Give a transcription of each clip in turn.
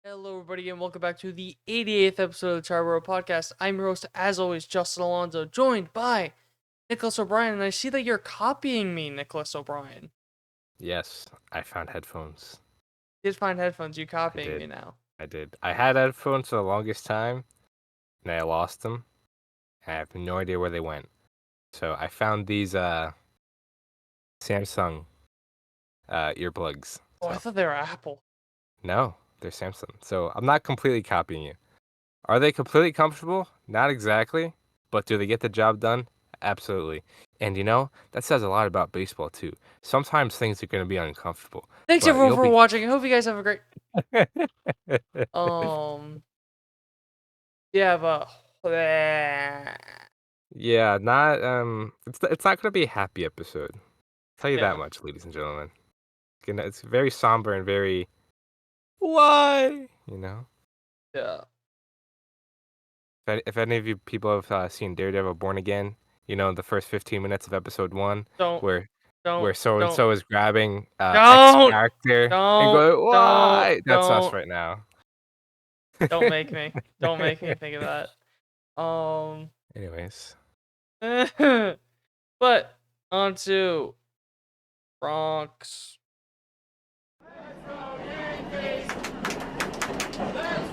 Hello, everybody, and welcome back to the 88th episode of the Triboro Podcast. I'm your host, as always, Justin Alonso, joined by Nicholas O'Brien, and I see that you're copying me, Nicholas O'Brien. Yes, I found headphones. You did find headphones, you I copying did. me now. I did. I had headphones for the longest time, and I lost them. I have no idea where they went. So I found these Samsung earplugs. Oh, I So thought they were Apple. no, they're Samsung. So I'm not completely copying you. Are they completely comfortable? Not exactly. But do they get the job done? Absolutely. And that says a lot about baseball too. Sometimes things are going to be uncomfortable, Thanks, but everyone, you'll for be watching. I hope you guys have a great... Yeah, but... Yeah, not it's not gonna be a happy episode. Tell you that Yeah, much, ladies and gentlemen. It's very somber and very why, yeah. If any of you people have seen Daredevil Born Again, the first 15 minutes of episode 1 Don't, where don't, so and don't, so is grabbing X don't, character and don't, going, don't, "Why?" That's us don't, right now. don't make me. Don't make me think of that. Anyways, But on to Bronx.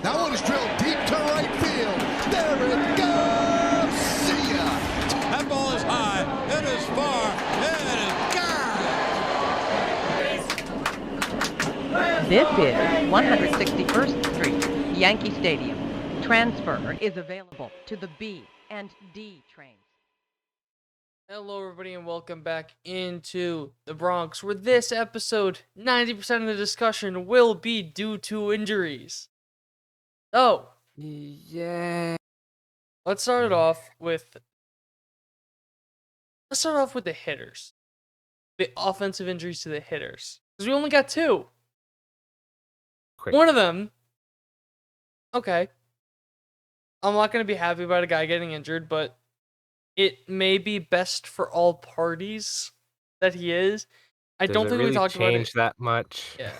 That one is drilled deep to right field. There it goes. See ya. That ball is high. It is far. It is gone. This is 161st Street, Yankee Stadium. Transfer is available to the B and D trains. Hello, everybody, and welcome back into the Bronx, where this episode, 90% of the discussion will be due to injuries. So, yeah. let's start off with the hitters. The offensive injuries to the hitters. Because we only got two. Quick. One of them, okay. I'm not going to be happy about a guy getting injured, but it may be best for all parties that he is. I Does don't it think really we talked about it. change that much? Yeah.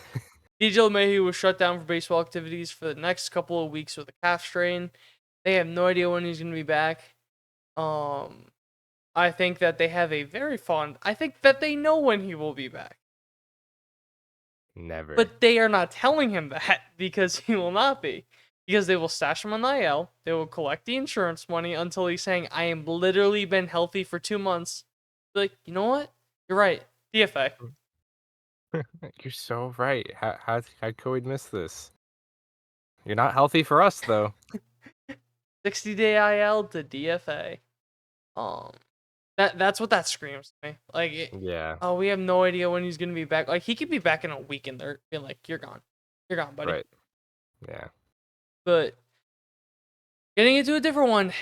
DJ LeMahieu was shut down for baseball activities for the next couple of weeks with a calf strain. They have no idea when he's going to be back. I think that they have I think that they know when he will be back. Never. But they are not telling him that because he will not be. Because they will stash him on the IL. They will collect the insurance money until he's saying, I am literally been healthy for 2 months. Like, you know what? You're right. DFA. You're so right. How could we miss this? You're not healthy for us though. 60-day IL to DFA. That's what that screams to me. Like, Yeah. oh, we have no idea when he's gonna be back. Like, he could be back in a week, and they're being like, "You're gone, buddy." Right. Yeah. But getting into a different one,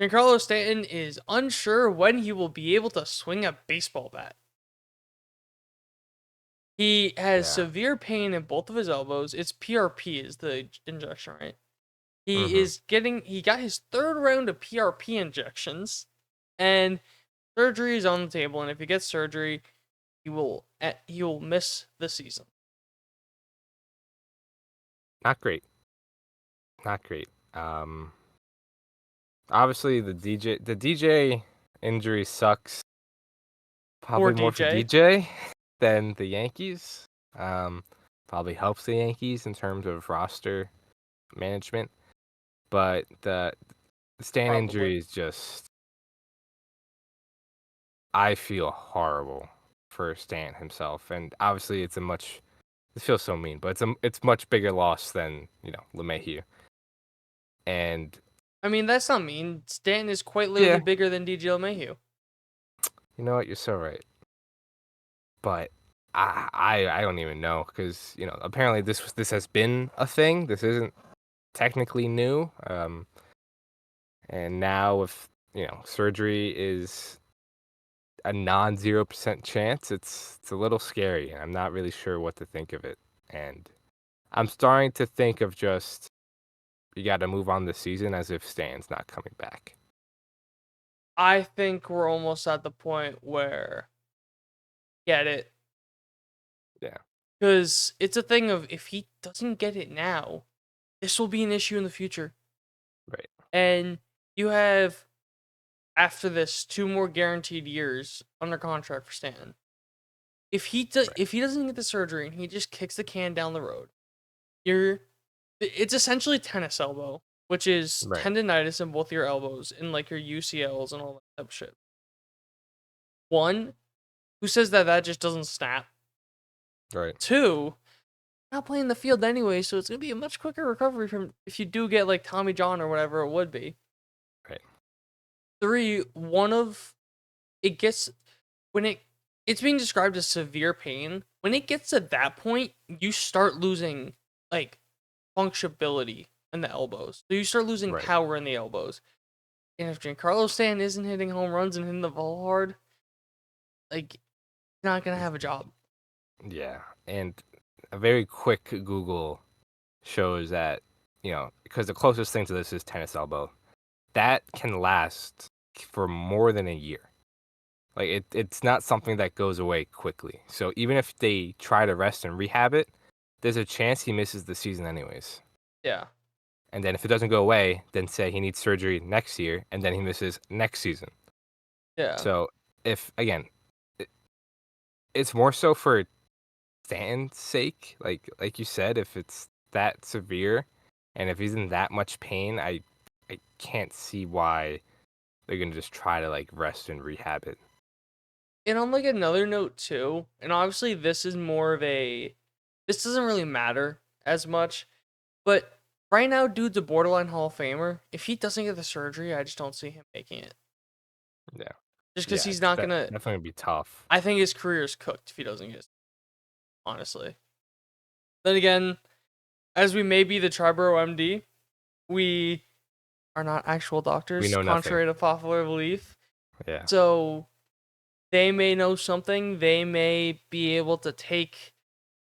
Giancarlo Stanton is unsure when he will be able to swing a baseball bat. He has Yeah. severe pain in both of his elbows. It's PRP is the injection, right? Mhm. He got his third round of PRP injections, and surgery is on the table. And if he gets surgery, he will miss the season. Not great. Not great. Obviously the DJ injury sucks. Probably more for DJ than the Yankees. Probably helps the Yankees in terms of roster management, but the Stan injury is just. I feel horrible for Stan himself, and obviously it feels so mean, but it's much bigger loss than LeMahieu. And I mean, that's not mean. Stanton is quite literally bigger than DJ LeMahieu. You know what? You're so right. But I don't even know because apparently this has been a thing. This isn't technically new. And now if surgery is a non-0% chance, it's a little scary, and I'm not really sure what to think of it. And I'm starting to think of just you got to move on this season as if Stan's not coming back. I think we're almost at the point where get it. Yeah. Because it's a thing of if he doesn't get it now, this will be an issue in the future. Right. And you have, after this, 2 more guaranteed years under contract for Stanton. If he doesn't get the surgery and he just kicks the can down the road, it's essentially tennis elbow, which is Right. tendonitis in both your elbows and like your UCLs and all that type of shit. One, who says that just doesn't snap? Right. 2, not playing the field anyway, so it's gonna be a much quicker recovery from if you do get like Tommy John or whatever it would be. Right. 3, it gets when it's being described as severe pain. When it gets to that point, you start losing like functionability in the elbows. So you start losing Right. power in the elbows. And if Giancarlo Stanton isn't hitting home runs and hitting the ball hard, like, he's not gonna have a job. Yeah, and a very quick Google shows that, because the closest thing to this is tennis elbow, that can last for more than a year. Like, it's not something that goes away quickly. So even if they try to rest and rehab it, there's a chance he misses the season anyways. Yeah. And then if it doesn't go away, then say he needs surgery next year, and then he misses next season. Yeah. So again, it's more so for Stanton's sake, like you said, if it's that severe, and if he's in that much pain, I can't see why they're gonna just try to like rest and rehab it. And on like another note too, and obviously this is more of this doesn't really matter as much, but right now dude's a borderline Hall of Famer. If he doesn't get the surgery, I just don't see him making it. Yeah. Just because Yeah, he's not gonna. definitely gonna be tough. I think his career is cooked if he doesn't get it. Honestly. Then again, as we may be the Triboro MD, we are not actual doctors, We know contrary to popular belief. Yeah. So they may know something. They may be able to take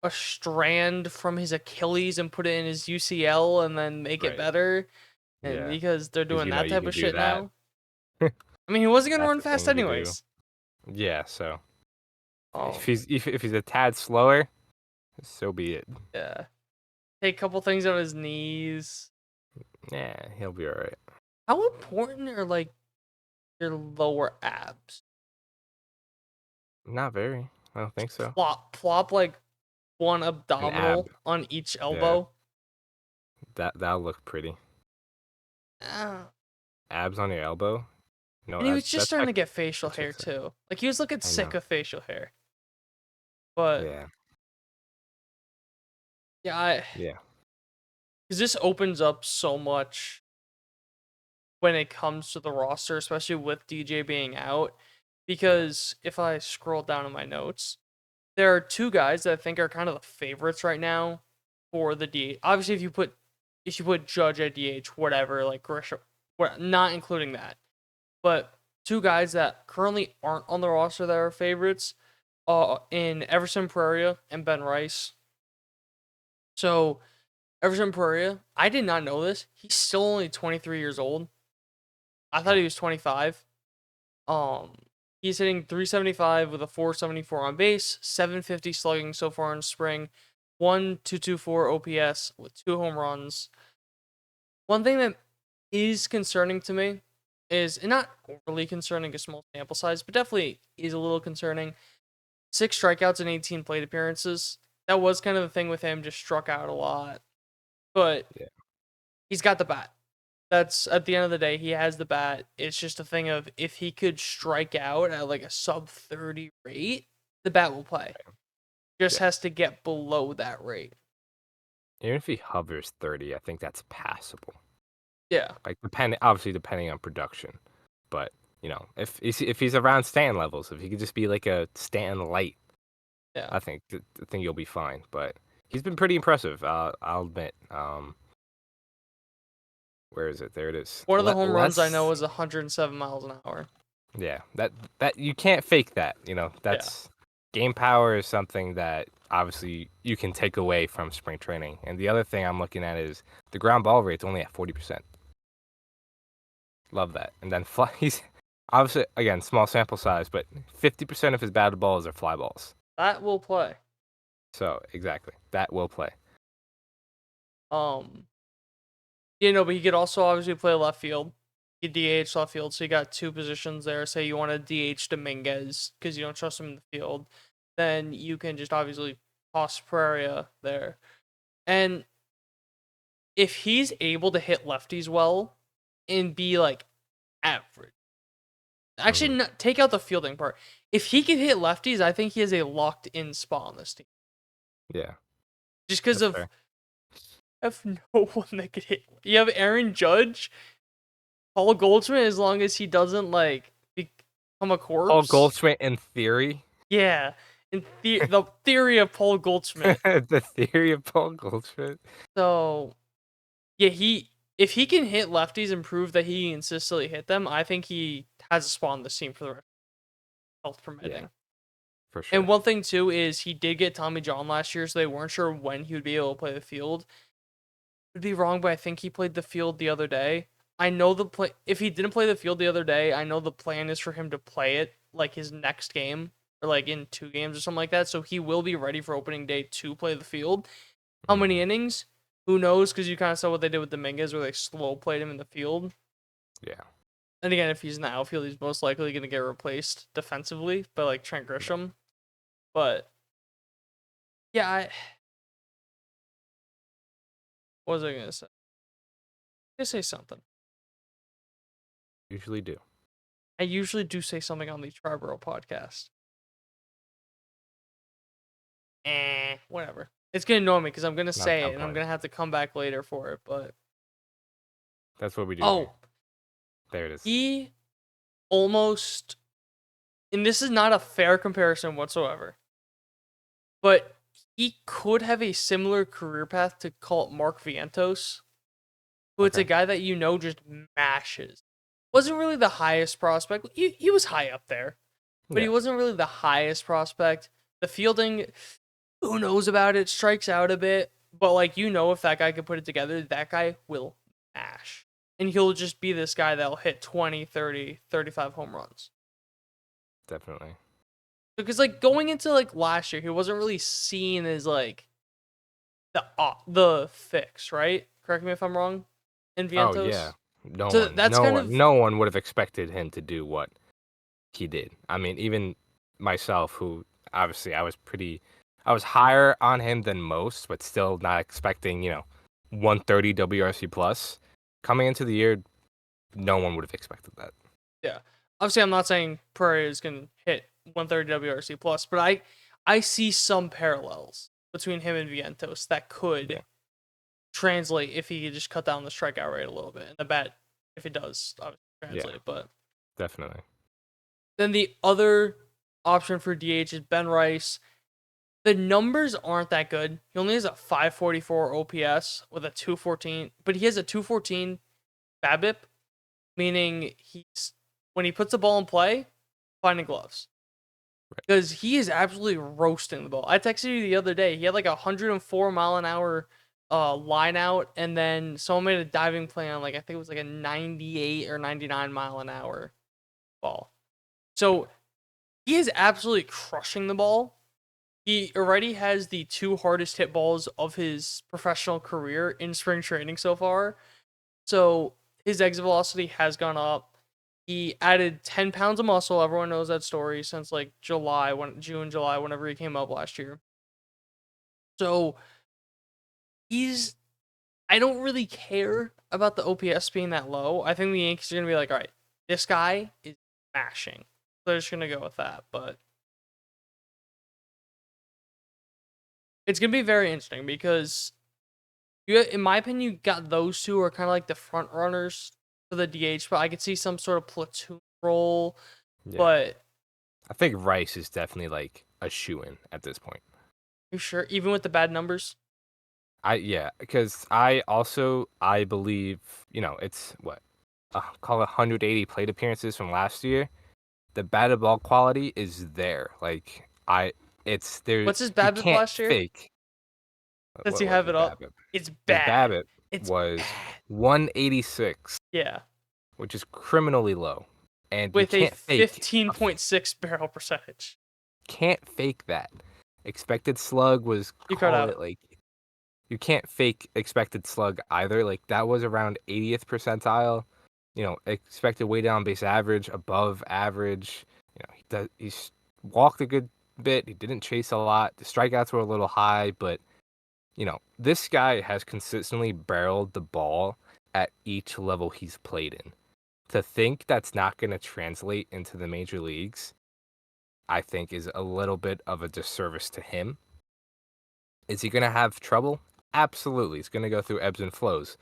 a strand from his Achilles and put it in his UCL and then make it Right. better. And Yeah. because they're doing you that type can of do shit that. now. I mean, he wasn't gonna That's run the fast thing you do. anyways. Yeah, so Oh, if he's a tad slower, so be it. yeah. Take a couple things on his knees. Yeah, he'll be all right. How important are like your lower abs? Not very. I don't think so. Plop like one abdominal ab. on each elbow. That'll look pretty. Ah. Abs on your elbow. No, And he was just that's starting to like, get facial that hair checks out. too. Like he was looking I sick know. of facial hair. But Yeah, yeah, yeah, because this opens up so much when it comes to the roster, especially with DJ being out. Because if I scroll down in my notes, there are 2 guys that I think are kind of the favorites right now for the DH. Obviously, if you put Judge at DH, whatever, like Grisham, not including that, but 2 guys that currently aren't on the roster that are favorites, in Everson Pereira and Ben Rice. So Everson Pereira, I did not know this. He's still only 23 years old. I thought he was 25. He's hitting 375 with a 474 on base, 750 slugging so far in spring, 1.224 OPS with 2 home runs. One thing that is concerning to me is, and not overly concerning, a small sample size, but definitely is a little concerning. 6 strikeouts and 18 plate appearances. That was kind of the thing with him, just struck out a lot. But Yeah. he's got the bat. That's, at the end of the day, he has the bat. It's just a thing of if he could strike out at like a sub 30 rate, the bat will play. Just has to get below that rate. Even if he hovers 30, I think that's passable. Yeah. Like obviously depending on production, but if he's around Stanton levels, if he could just be like a Stanton light, Yeah. I think you'll be fine. But he's been pretty impressive. I'll admit. Where is it? There it is. One of the home runs I know is 107 miles an hour. Yeah, that you can't fake that. That's game power is something that obviously you can take away from spring training. And the other thing I'm looking at is the ground ball rate's only at 40%. Love that. And then he's obviously, again, small sample size, but 50% of his batted balls are fly balls. That will play. So exactly, that will play. But he could also obviously play left field. He DH left field, so you got two positions there. Say you want to DH Dominguez because you don't trust him in the field, then you can just obviously toss Pereira there. And if he's able to hit lefties well and be like average, actually, no, take out the fielding part. If he can hit lefties, I think he has a locked in spot on this team. Yeah. Just because That's of fair. have no one that could hit. You have Aaron Judge, Paul Goldschmidt, as long as he doesn't like become a corpse. Paul Goldschmidt in theory. Yeah, the theory of Paul Goldschmidt. The theory of Paul Goldschmidt. So, yeah, if he can hit lefties and prove that he can consistently hit them, I think he has a spot on this team for the rest, health permitting. Yeah, for sure. And one thing too is he did get Tommy John last year, so they weren't sure when he would be able to play the field. Would be wrong, but I think he played the field the other day. I know if he didn't play the field the other day, I know the plan is for him to play it like his next game or like in 2 games or something like that. So he will be ready for opening day to play the field. How many innings? Who knows? Because you kind of saw what they did with Dominguez, where they slow played him in the field. Yeah. And again, if he's in the outfield, he's most likely going to get replaced defensively by like Trent Grisham. But yeah, what was I going to say? I was going to say something. Usually do. I usually do say something on the Triboro Podcast. Whatever. It's going to annoy me because I'm going to say it and I'm going to have to come back later for it, but... That's what we do. Oh. Here. There it is. He almost... And this is not a fair comparison whatsoever. But he could have a similar career path to call it Mark Vientos. Who it's a guy that just mashes. Wasn't really the highest prospect. He was high up there. But he wasn't really the highest prospect. The fielding, who knows about it, strikes out a bit. But, like, if that guy could put it together, that guy will mash. And he'll just be this guy that'll hit 20, 30, 35 home runs. Definitely. Because, like, going into, like, last year, he wasn't really seen as, like, the fix, right? Correct me if I'm wrong. In Vientos? Oh, yeah. No one would have expected him to do what he did. I mean, even myself, who obviously I was higher on him than most, but still not expecting, 130 WRC plus. Coming into the year, no one would have expected that. Yeah. Obviously, I'm not saying Pereira is going to hit 130 WRC plus, but I see some parallels between him and Vientos that could translate if he could just cut down the strikeout rate a little bit. And the bat, if it does, obviously translate. But definitely. Then the other option for DH is Ben Rice. The numbers aren't that good. He only has a 544 OPS with a 214, but he has a 214 BABIP, meaning when he puts the ball in play, finding gloves. Because he is absolutely roasting the ball. I texted you the other day. He had like a 104 mile an hour line out, and then someone made a diving play on, like, I think it was like a 98 or 99 mile an hour ball. So he is absolutely crushing the ball. He already has the 2 hardest hit balls of his professional career in spring training so far. So his exit velocity has gone up. He added 10 pounds of muscle. Everyone knows that story since like June, July, whenever he came up last year. So I don't really care about the OPS being that low. I think the Yankees are going to be like, all right, this guy is mashing. So they're just going to go with that. But it's going to be very interesting because, in my opinion, you got those two are kind of like the front runners for the DH, but I could see some sort of platoon role. Yeah. But I think Rice is definitely like a shoo-in at this point. You sure? Even with the bad numbers? Because I believe, it's what? Call it 180 plate appearances from last year. The batted ball quality is there. Like, it's there. What's his BABIP last year? Fake. Does he have it up? BABIP? It's bad. His BABIP was 186. Yeah. Which is criminally low. And with a 15.6 barrel percentage. Can't fake that. expected slug was You cut call out. it like you can't fake expected slug either. Like that was around 80th percentile. Expected weighted on base average, above average. He's walked a good bit. He didn't chase a lot. The strikeouts were a little high, but this guy has consistently barreled the ball at each level he's played in. To think that's not going to translate into the major leagues, I think is a little bit of a disservice to him. Is he going to have trouble? Absolutely. He's going to go through ebbs and flows.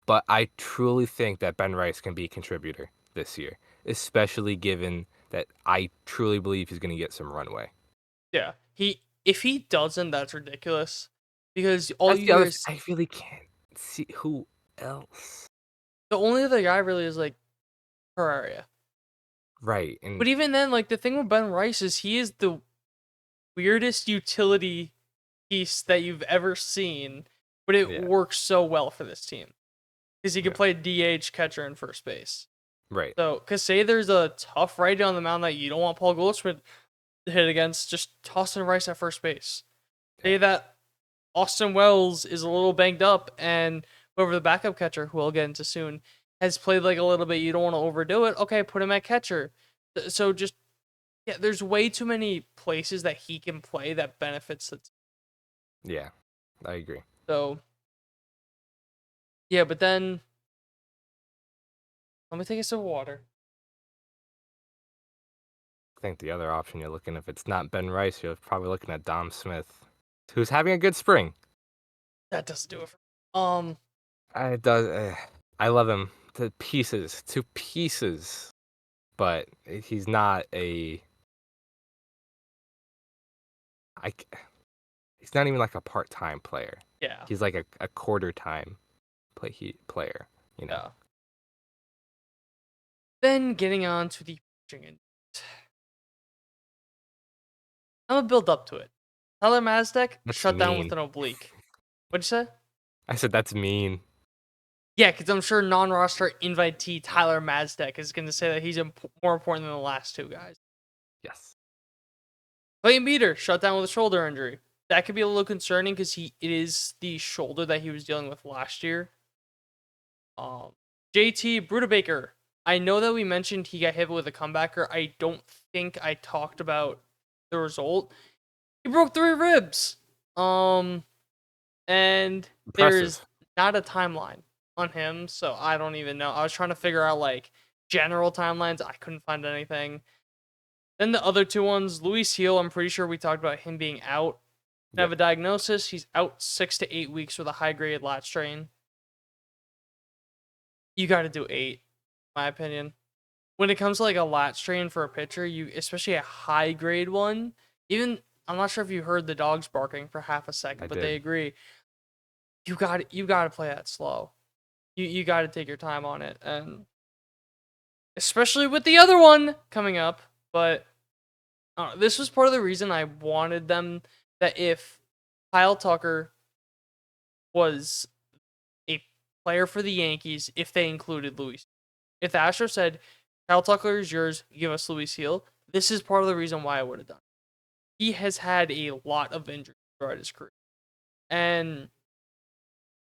But I truly think that Ben Rice can be a contributor this year, especially given that I truly believe he's going to get some runway. Yeah. If he doesn't, that's ridiculous. Because all That's you the other hear is I really can't see who else. the only other guy really is like Pereira. Right. And But even then, like the thing with Ben Rice is he is the weirdest utility piece that you've ever seen, but it Yeah. works so well for this team because he can Yeah. play DH, catcher, and first base. right. So, because say there's a tough righty on the mound that you don't want Paul Goldschmidt to hit against, just toss in Rice at first base. Say Yeah. that Austin Wells is a little banged up and whoever the backup catcher, who I'll get into soon, has played like a little bit. You don't want to overdo it. Okay, put him at catcher. So just, yeah, there's way too many places that he can play that benefits the team. Yeah. I agree. So, yeah, but then let me take a sip of water. I think the other option you're looking, if it's not Ben Rice, you're probably looking at Dom Smith, who's having a good spring. That doesn't do it for me. It does. I love him to pieces, but he's not a. He's not even like a part-time player. Yeah. He's like a quarter-time player. Yeah. Then getting on to the pitching end. I'm gonna build up to it. Tyler Mazdek That's shut down mean. with an oblique. What'd you say? I said that's mean. Yeah, because I'm sure non-roster invitee Tyler Mazdek is going to say that he's more important than the last two guys. Yes. Clayton Beater shut down with a shoulder injury. That could be a little concerning because it is the shoulder that he was dealing with last year. JT Brudabaker. I know that we mentioned he got hit with a comebacker. I don't think I talked about the result. He broke 3 ribs. And Impressive. there's not a timeline on him, so I don't even know. I was trying to figure out like general timelines. I couldn't find anything. Then the other two ones, Luis Heel, I'm pretty sure we talked about him being out. Yep. Have a diagnosis. He's out 6 to 8 weeks with a high-grade lat strain. You got to do 8, in my opinion. When it comes to like a lat strain for a pitcher, especially a high-grade one, even I'm not sure if you heard the dogs barking for half a second, but they agree. You got to play that slow. You got to take your time on it, and especially with the other one coming up. But this was part of the reason I wanted them, that if Kyle Tucker was a player for the Yankees, if they included Luis, if the Astros said Kyle Tucker is yours, give us Luis Heel, this is part of the reason why I would have done it. He has had a lot of injuries throughout his career, and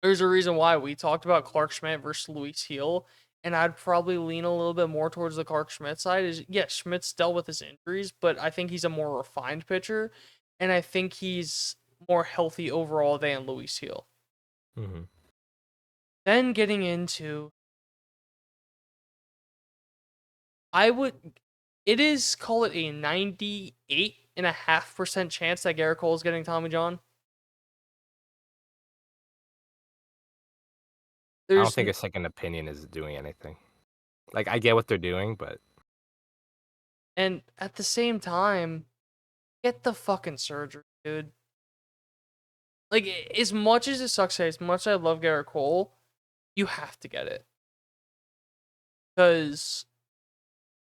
there's a reason why we talked about Clark Schmidt versus Luis Heel, and I'd probably lean a little bit more towards the Clark Schmidt side. Yes, Schmidt's dealt with his injuries, but I think he's a more refined pitcher, and I think he's more healthy overall than Luis Heel. Mm-hmm. Then getting into, it is, call it a 98.5% chance that Gerrit Cole is getting Tommy John. I don't think a second opinion is doing anything. Like, I get what they're doing, but... And at the same time, get the fucking surgery, dude. Like, as much as it sucks, as much as I love Gerrit Cole, you have to get it. Because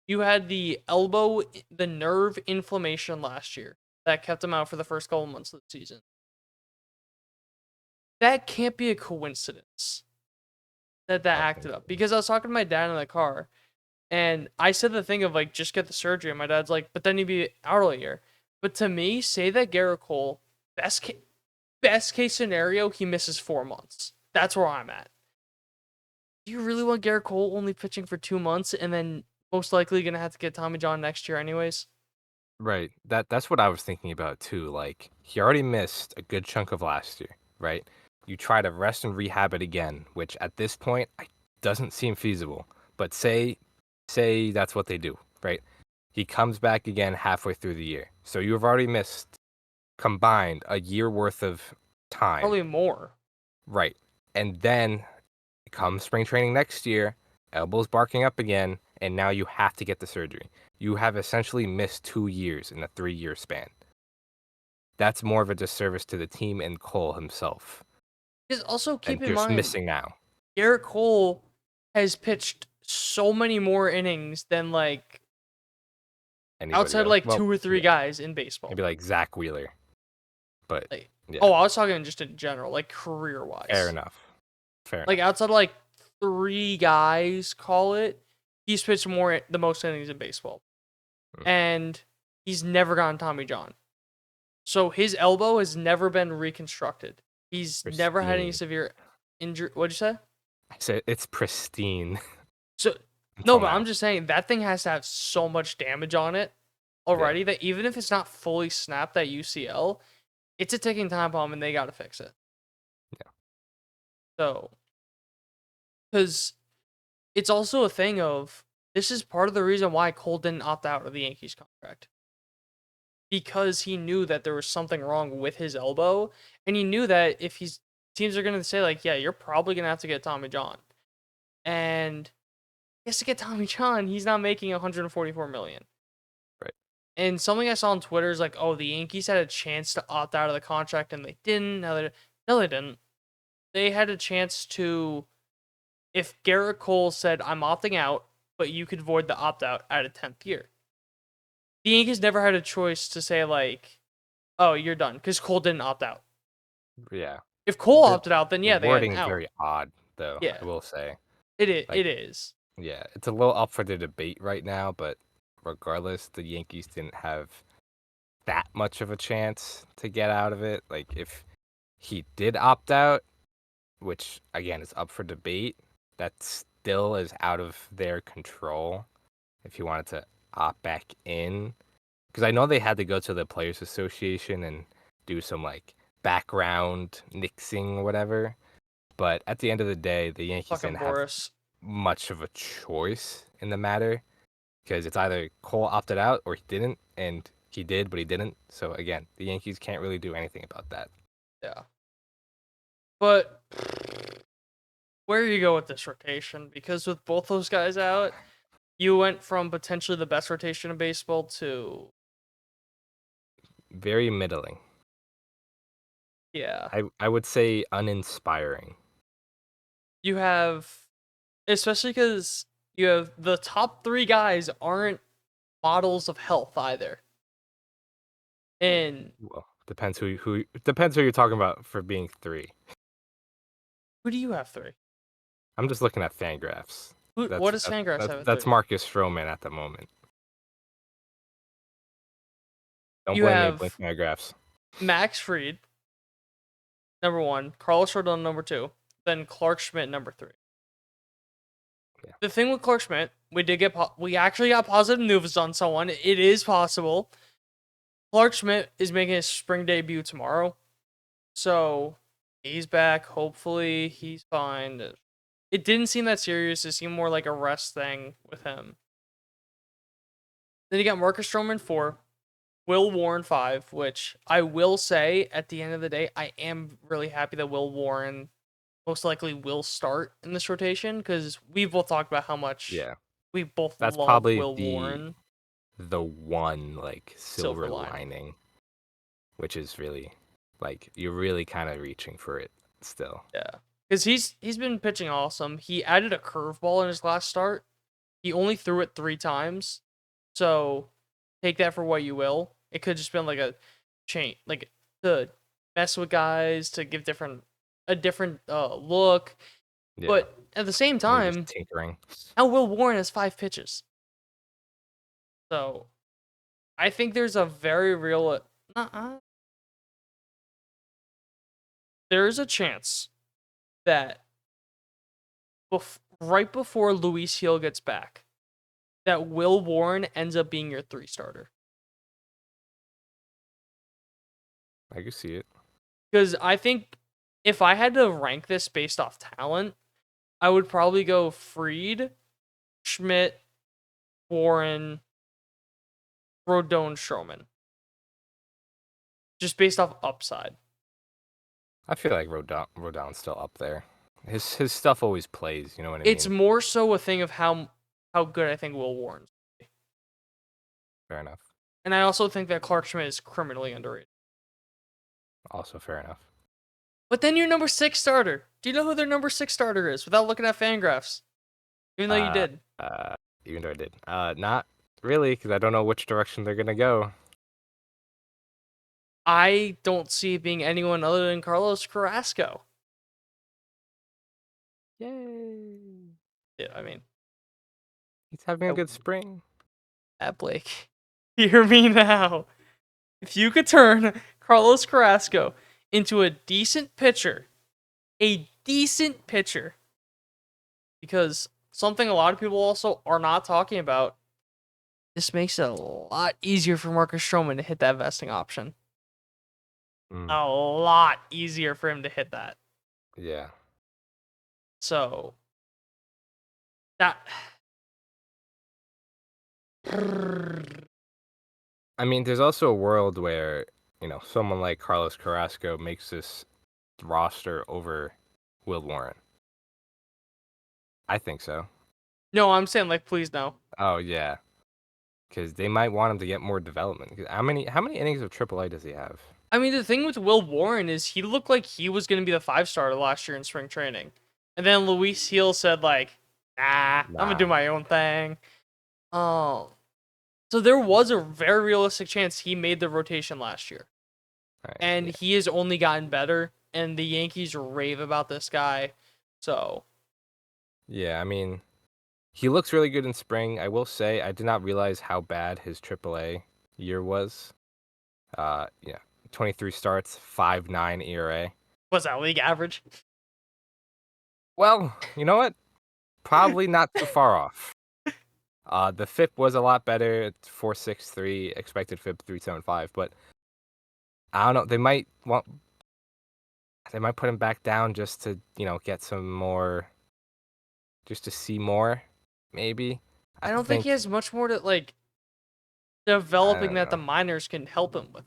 you had the nerve inflammation last year that kept him out for the first couple months of the season. That can't be a coincidence that acted up. Because I was talking to my dad in the car, and I said the thing of, like, just get the surgery. And my dad's like, but then you'd be out all year. But to me, say that Gerrit Cole, best case scenario, he misses 4 months. That's where I'm at. Do you really want Gerrit Cole only pitching for 2 months and then most likely gonna have to get Tommy John next year anyways? Right. That's what I was thinking about too. Like he already missed a good chunk of last year, right? You try to rest and rehab it again, which at this point doesn't seem feasible. But say that's what they do, right? He comes back again halfway through the year. So you've already missed combined a year worth of time. Probably more. Right. And then comes spring training next year, elbows barking up again, and now you have to get the surgery. You have essentially missed 2 years in a 3-year span. That's more of a disservice to the team and Cole himself. Because also keep And in just mind, missing now. Gerrit Cole has pitched so many more innings than like Anybody outside else? like Well, 2 or 3 yeah, guys in baseball. maybe like Zach Wheeler. But Like, yeah, oh, I was talking just in general, like career wise. fair enough. Like outside of like 3 guys, call it, he's pitched the most innings in baseball, and he's never gotten Tommy John. So his elbow has never been reconstructed. He's never had any Pristine. severe injury. What'd you say? I said it's pristine. So until no, but now. I'm just saying that thing has to have so much damage on it already that even if it's not fully snapped that UCL, it's a ticking time bomb and they got to fix it. Yeah. So, because it's also a thing of this is part of the reason why Cole didn't opt out of the Yankees contract. Because he knew that there was something wrong with his elbow, and he knew that if teams are gonna say like, yeah, you're probably gonna have to get Tommy John, and he has to get Tommy John. He's not making 144 million. Right. And something I saw on Twitter is like, oh, the Yankees had a chance to opt out of the contract and they didn't. No, they didn't. They had a chance to, if Gerrit Cole said, I'm opting out, but you could void the opt out at a 10th year. The Yankees never had a choice to say like, oh, you're done, because Cole didn't opt out. Yeah. If Cole opted out, then yeah, the they had an wording's out. very odd, though. Yeah. I will say. It is. Like, it is. Yeah, it's a little up for the debate right now, but regardless, the Yankees didn't have that much of a chance to get out of it. Like, if he did opt out, which again is up for debate, that still is out of their control. If he wanted to opt back in, because I know they had to go to the Players Association and do some like background nixing or whatever. But at the end of the day, the Yankees Fucking didn't have Boris. much of a choice in the matter, because it's either Cole opted out or he didn't, and he did, but he didn't. So again, the Yankees can't really do anything about that. Yeah. But where do you go with this rotation? Because with both those guys out, you went from potentially the best rotation in baseball to Very middling. yeah. I would say uninspiring. You have, especially because you have the top 3 guys aren't models of health either. And Well, depends who depends who you're talking about for being 3. who do you have 3? I'm just looking at Fangraphs. What does Fangraphs have at That's 3? Marcus Stroman at the moment. Don't You blame me, have blame Fangraphs. Max Fried, number 1, Carlos Rodon, number 2, then Clark Schmidt, number 3. Yeah. The thing with Clark Schmidt, we actually got positive news on someone. It is possible. Clark Schmidt is making his spring debut tomorrow, so he's back. Hopefully, he's fine. It didn't seem that serious. It seemed more like a rest thing with him. Then you got Marcus Stroman 4, Will Warren 5, which I will say at the end of the day, I am really happy that Will Warren most likely will start in this rotation, because we both talked about how much we both That's love probably Will Warren. The one like silver lining, which is really like you're really kind of reaching for it still. Yeah, because he's been pitching awesome. He added a curveball in his last start. He only threw it 3 times, so take that for what you will. It could just been like a change, like to mess with guys, to give a different look. Yeah. But at the same time, tinkering. Now Will Warren has 5 pitches. So I think there's a very real. There is a chance that right before Luis Hill gets back, that Will Warren ends up being your 3 starter. I can see it. Because I think if I had to rank this based off talent, I would probably go Fried, Schmidt, Warren, Rodon, Stroman. Just based off upside. I feel like Rodon's still up there. His stuff always plays, you know what I mean? It's more so a thing of how good I think Will Warren's. Fair enough. And I also think that Clark Schmidt is criminally underrated. Also fair enough. But then your number 6 starter. Do you know who their number 6 starter is without looking at Fangraphs? Even though you did. Even though I did. Not really, because I don't know which direction they're gonna go. I don't see it being anyone other than Carlos Carrasco. Yay! Yeah, I mean, He's having a good spring. at Blake. Hear me now. If you could turn Carlos Carrasco into a decent pitcher, because something a lot of people also are not talking about, this makes it a lot easier for Marcus Stroman to hit that vesting option. A lot easier for him to hit that. Yeah. So, that... I mean, there's also a world where, someone like Carlos Carrasco makes this roster over Will Warren. I think so. No, I'm saying, please no. Oh, yeah. Because they might want him to get more development. How many innings of AAA does he have? I mean, the thing with Will Warren is he looked like he was going to be the 5-starter last year in spring training. And then Luis Hill said, nah, I'm going to do my own thing. Oh. So there was a very realistic chance he made the rotation last year. Right, and yeah. he has only gotten better, and the Yankees rave about this guy. So. Yeah, I mean, he looks really good in spring. I will say I did not realize how bad his AAA year was. 23 starts, 5.9 ERA. Was that league average? Well, you know what? Probably not too far off. The FIP was a lot better. It's 4.63, expected FIP 3.75, but I don't know. They might put him back down just to, get some more, just to see more, maybe. I don't think he has much more to, developing that the know. minors can help him with.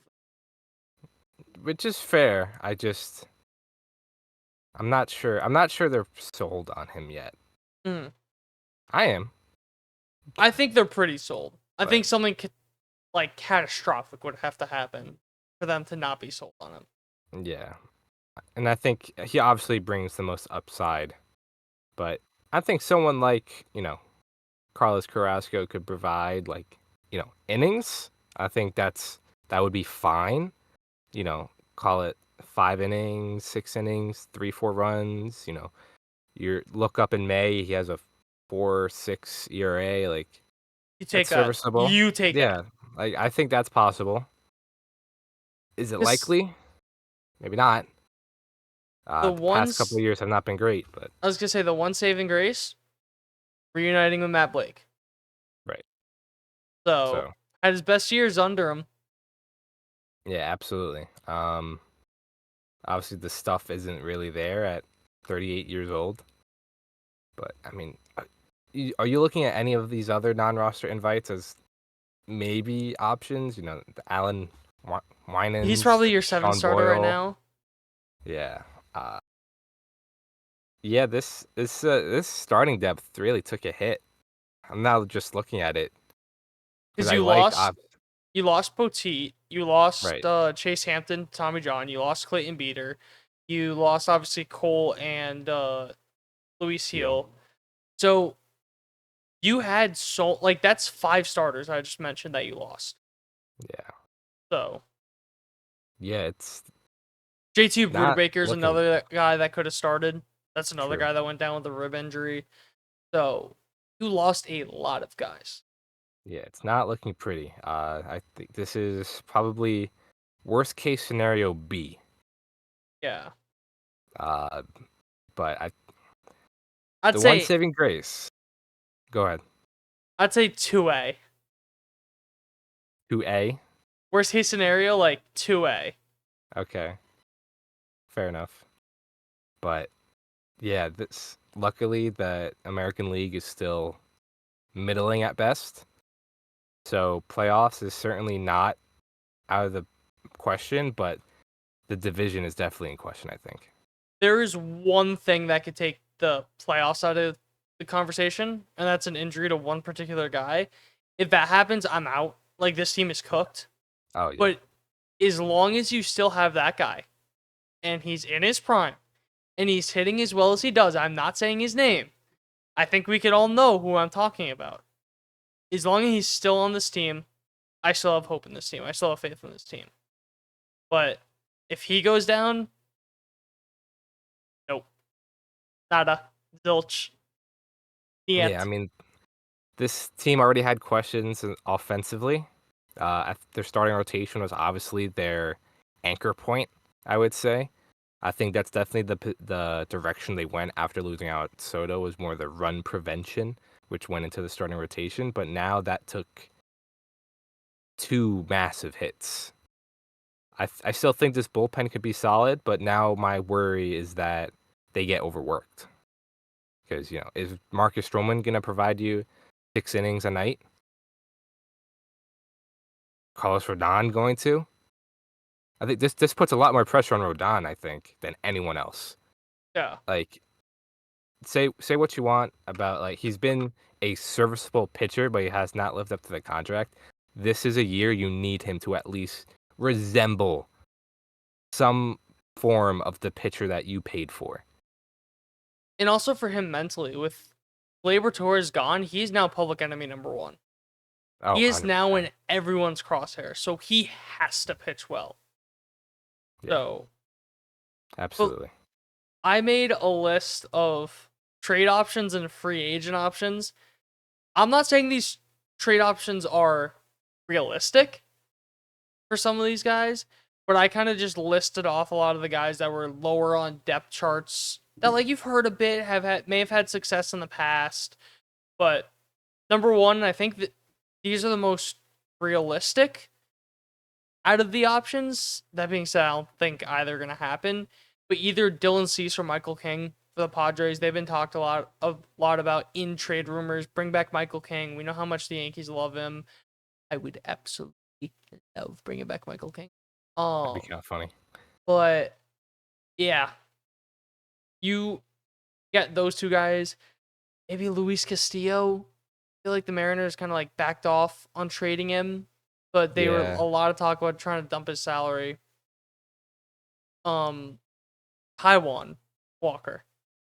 Which is fair. I'm not sure. I'm not sure they're sold on him yet. I am. I think they're pretty sold. I But- think something catastrophic would have to happen for them to not be sold on him. Yeah. And I think he obviously brings the most upside. But I think someone like, Carlos Carrasco could provide, innings. I think that would be fine. Call it 5 innings, 6 innings, 3-4 runs. You look up in May, he has a 4.6 ERA. You take that's serviceable. You take that. Yeah, I think that's possible. Is it likely? Maybe not. The past couple of years have not been great, but I was gonna say the one saving grace, reuniting with Matt Blake. Right. So had his best years under him. Yeah, absolutely. Obviously the stuff isn't really there at 38 years old. But I mean, are you looking at any of these other non-roster invites as maybe options? The Alan Winans. He's probably your 7 Sean starter right Boyle. now. Yeah. Yeah, this starting depth really took a hit. I'm now just looking at it. Because you lost Poteet, you lost Chase Hampton, Tommy John, you lost Clayton Beater, you lost obviously Cole and Luis Hill. So you had that's 5 starters I just mentioned that you lost. Yeah. So. Yeah, it's. JT Brubaker's another guy that could have started. That's another guy that went down with a rib injury. So you lost a lot of guys. Yeah, it's not looking pretty. I think this is probably worst case scenario B. Yeah. Uh, but I'd the one say saving grace. Go ahead. 2A. 2A. Worst case scenario, like 2A. Okay, fair enough. But yeah, this luckily the American League is still middling at best. So playoffs is certainly not out of the question, but the division is definitely in question, I think. There is one thing that could take the playoffs out of the conversation, and that's an injury to one particular guy. If that happens, I'm out. Like, this team is cooked. Oh yeah. But as long as you still have that guy, and he's in his prime, and he's hitting as well as he does, I'm not saying his name. I think we could all know who I'm talking about. As long as he's still on this team, I still have hope in this team. I still have faith in this team. But if he goes down, nope. Nada. Zilch. The end. Yeah, I mean, this team already had questions offensively. Their starting rotation was obviously their anchor point, I would say. I think that's definitely the direction they went after losing out Soto, was more the run prevention, which went into the starting rotation. But now that took 2 massive hits. I still think this bullpen could be solid, but now my worry is that they get overworked. Because, is Marcus Stroman going to provide you 6 innings a night? Carlos Rodon going to? I think this puts a lot more pressure on Rodon, I think, than anyone else. Yeah. Like, say what you want about, like, he's been a serviceable pitcher, but he has not lived up to the contract. This is a year you need him to at least resemble some form of the pitcher that you paid for. And also for him mentally, with Gleyber Torres gone, he's now public enemy number 1. Oh, He is now 100%. in everyone's crosshair, so he has to pitch well. Yeah. So Absolutely. I made a list of trade options and free agent options. I'm not saying these trade options are realistic for some of these guys, but I kind of just listed off a lot of the guys that were lower on depth charts that, like, you've heard a bit, may have had success in the past. But number 1, I think that these are the most realistic out of the options. That being said, I don't think either are going to happen. But either Dylan Cease or Michael King for the Padres. They've been talked a lot about in trade rumors. Bring back Michael King. We know how much the Yankees love him. I would absolutely love bringing back Michael King. That'd be kind of funny. But yeah, you get those 2 guys. Maybe Luis Castillo. I feel like the Mariners kind of like backed off on trading him, but they were Yeah. a lot of talk about trying to dump his salary. Taijuan Walker,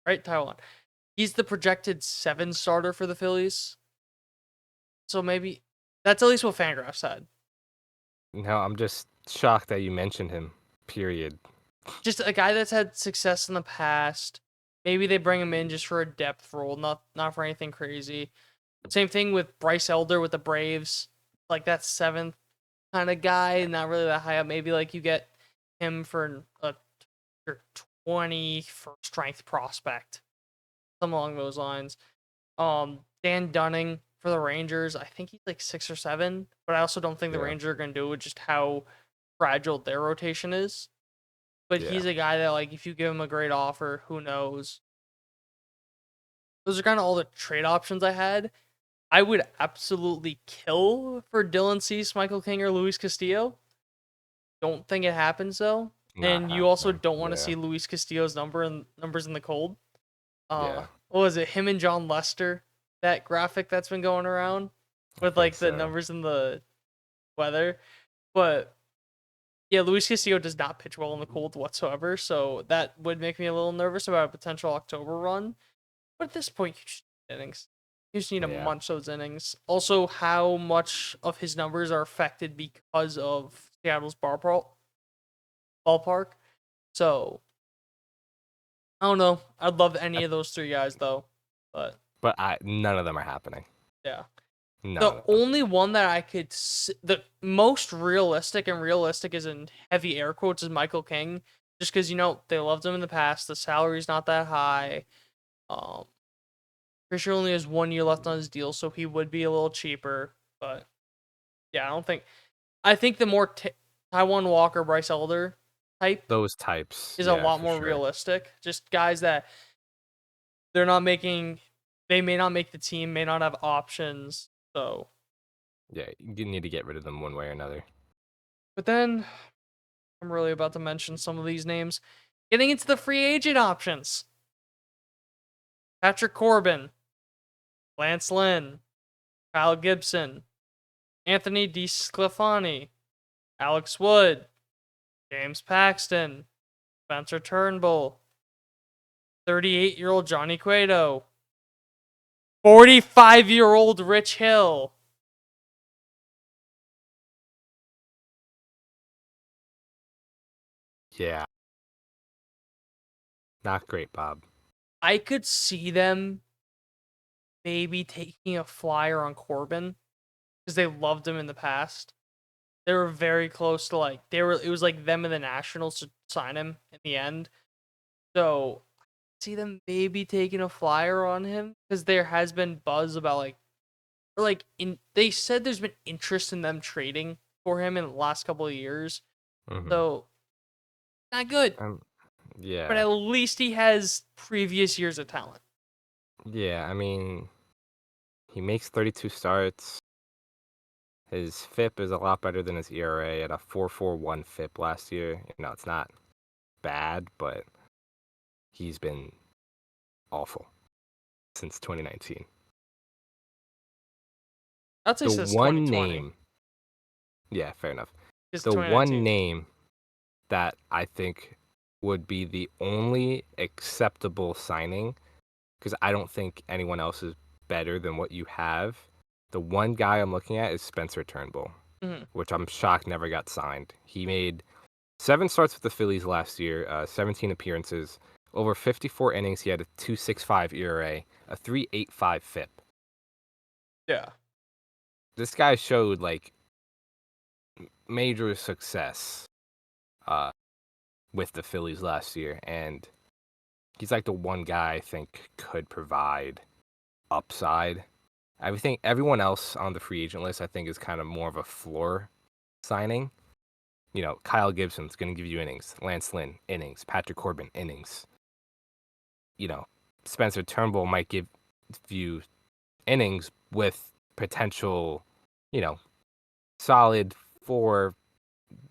right? Taijuan. He's the projected 7 starter for the Phillies. So maybe that's at least what Fangraphs said. No, I'm just shocked that you mentioned him. Period. Just a guy that's had success in the past. Maybe they bring him in just for a depth role, not for anything crazy. Same thing with Bryce Elder with the Braves. Like, that 7th kind of guy, not really that high up. Maybe like you get him for your 21st strength prospect, something along those lines. Dan Dunning for the Rangers. I think he's like 6 or 7, but I also don't think the Yeah. Rangers are going to do it with just how fragile their rotation is. But Yeah. he's a guy that, like, if you give him a great offer, who knows? Those are kind of all the trade options I had. I would absolutely kill for Dylan Cease, Michael King, or Luis Castillo. Don't think it happens though. Not And you also happening. don't want to Yeah. see Luis Castillo's numbers in the cold. Yeah. What was it? Him and John Lester, that graphic that's been going around with think like the so. numbers in the weather. But yeah, Luis Castillo does not pitch well in the cold whatsoever, so that would make me a little nervous about a potential October run. But at this point, you just need innings. You just need to Yeah. munch those innings. Also, how much of his numbers are affected because of Seattle's ballpark. So, I don't know. I'd love any of those 3 guys, though. But But none of them are happening. yeah. The only one that I could the most realistic, and realistic is in heavy air quotes, is Michael King, just because they loved him in the past. The salary's not that high. Pretty sure only has 1 year left on his deal, so he would be a little cheaper. But yeah, I think the more Taiwan Walker, Bryce Elder type, those types is a lot more realistic. Just guys that they may not make the team, may not have options. So yeah, you need to get rid of them one way or another. But then I'm really about to mention some of these names. Getting into the free agent options. Patrick Corbin, Lance Lynn, Kyle Gibson, Anthony DeSclafani, Alex Wood, James Paxton, Spencer Turnbull, 38-year-old Johnny Cueto, 45-year-old Rich Hill. Yeah. Not great, Bob. I could see them maybe taking a flyer on Corbin because they loved him in the past. They were very close to it was like them and the Nationals to sign him in the end. So I see them maybe taking a flyer on him because there has been buzz about they said there's been interest in them trading for him in the last couple of years. Mm-hmm. So not good. Yeah. But at least he has previous years of talent. Yeah, I mean, he makes 32 starts. His FIP is a lot better than his ERA at a 4.41 FIP last year. It's not bad, but he's been awful since 2019. I'd say since 2020. Yeah, fair enough. It's the one name that I think would be the only acceptable signing, because I don't think anyone else is better than what you have. The one guy I'm looking at is Spencer Turnbull, which I'm shocked never got signed. He made 7 starts with the Phillies last year, 17 appearances, over 54 innings. He had a 2.65 ERA, a 3.85 FIP. Yeah. This guy showed major success with the Phillies last year, and he's the one guy I think could provide upside. I think everyone else on the free agent list I think is kind of more of a floor signing. Kyle Gibson's going to give you innings. Lance Lynn, innings. Patrick Corbin, innings. Spencer Turnbull might give you innings with potential, solid 4,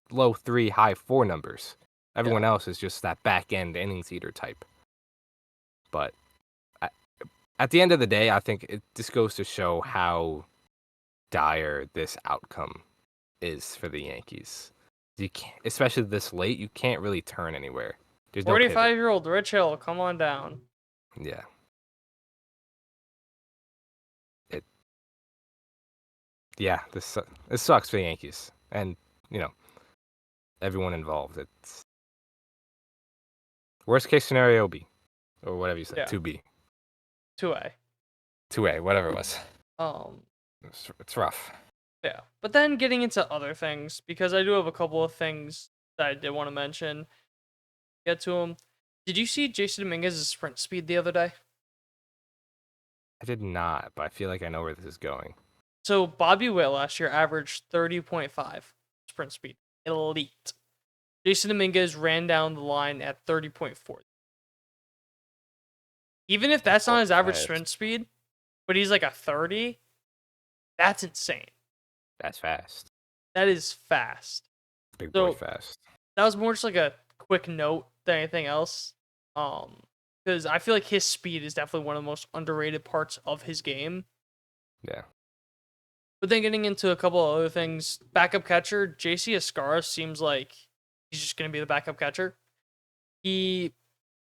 low 3, high 4 numbers. Everyone else is just that back-end innings eater type. But at the end of the day, I think it just goes to show how dire this outcome is for the Yankees. You can't, especially this late, you can't really turn anywhere. There's 45-year-old Rich Hill, come on down. Yeah. This sucks for the Yankees and everyone involved. It's worst case scenario B, or whatever you said, 2B. 2A. 2A, whatever it was. It's rough. Yeah, but then getting into other things, because I do have a couple of things that I did want to mention. Get to them. Did you see Jason Dominguez's sprint speed the other day? I did not, but I feel like I know where this is going. So Bobby Witt last year averaged 30.5 sprint speed. Elite. Jason Dominguez ran down the line at 30.4. Even if that's not his average sprint speed, but he's like a 30, that's insane. That's fast. That is fast. Big boy fast. That was more just like a quick note than anything else. Because I feel like his speed is definitely one of the most underrated parts of his game. Yeah. But then getting into a couple of other things, backup catcher, JC Ascara seems like he's just going to be the backup catcher. He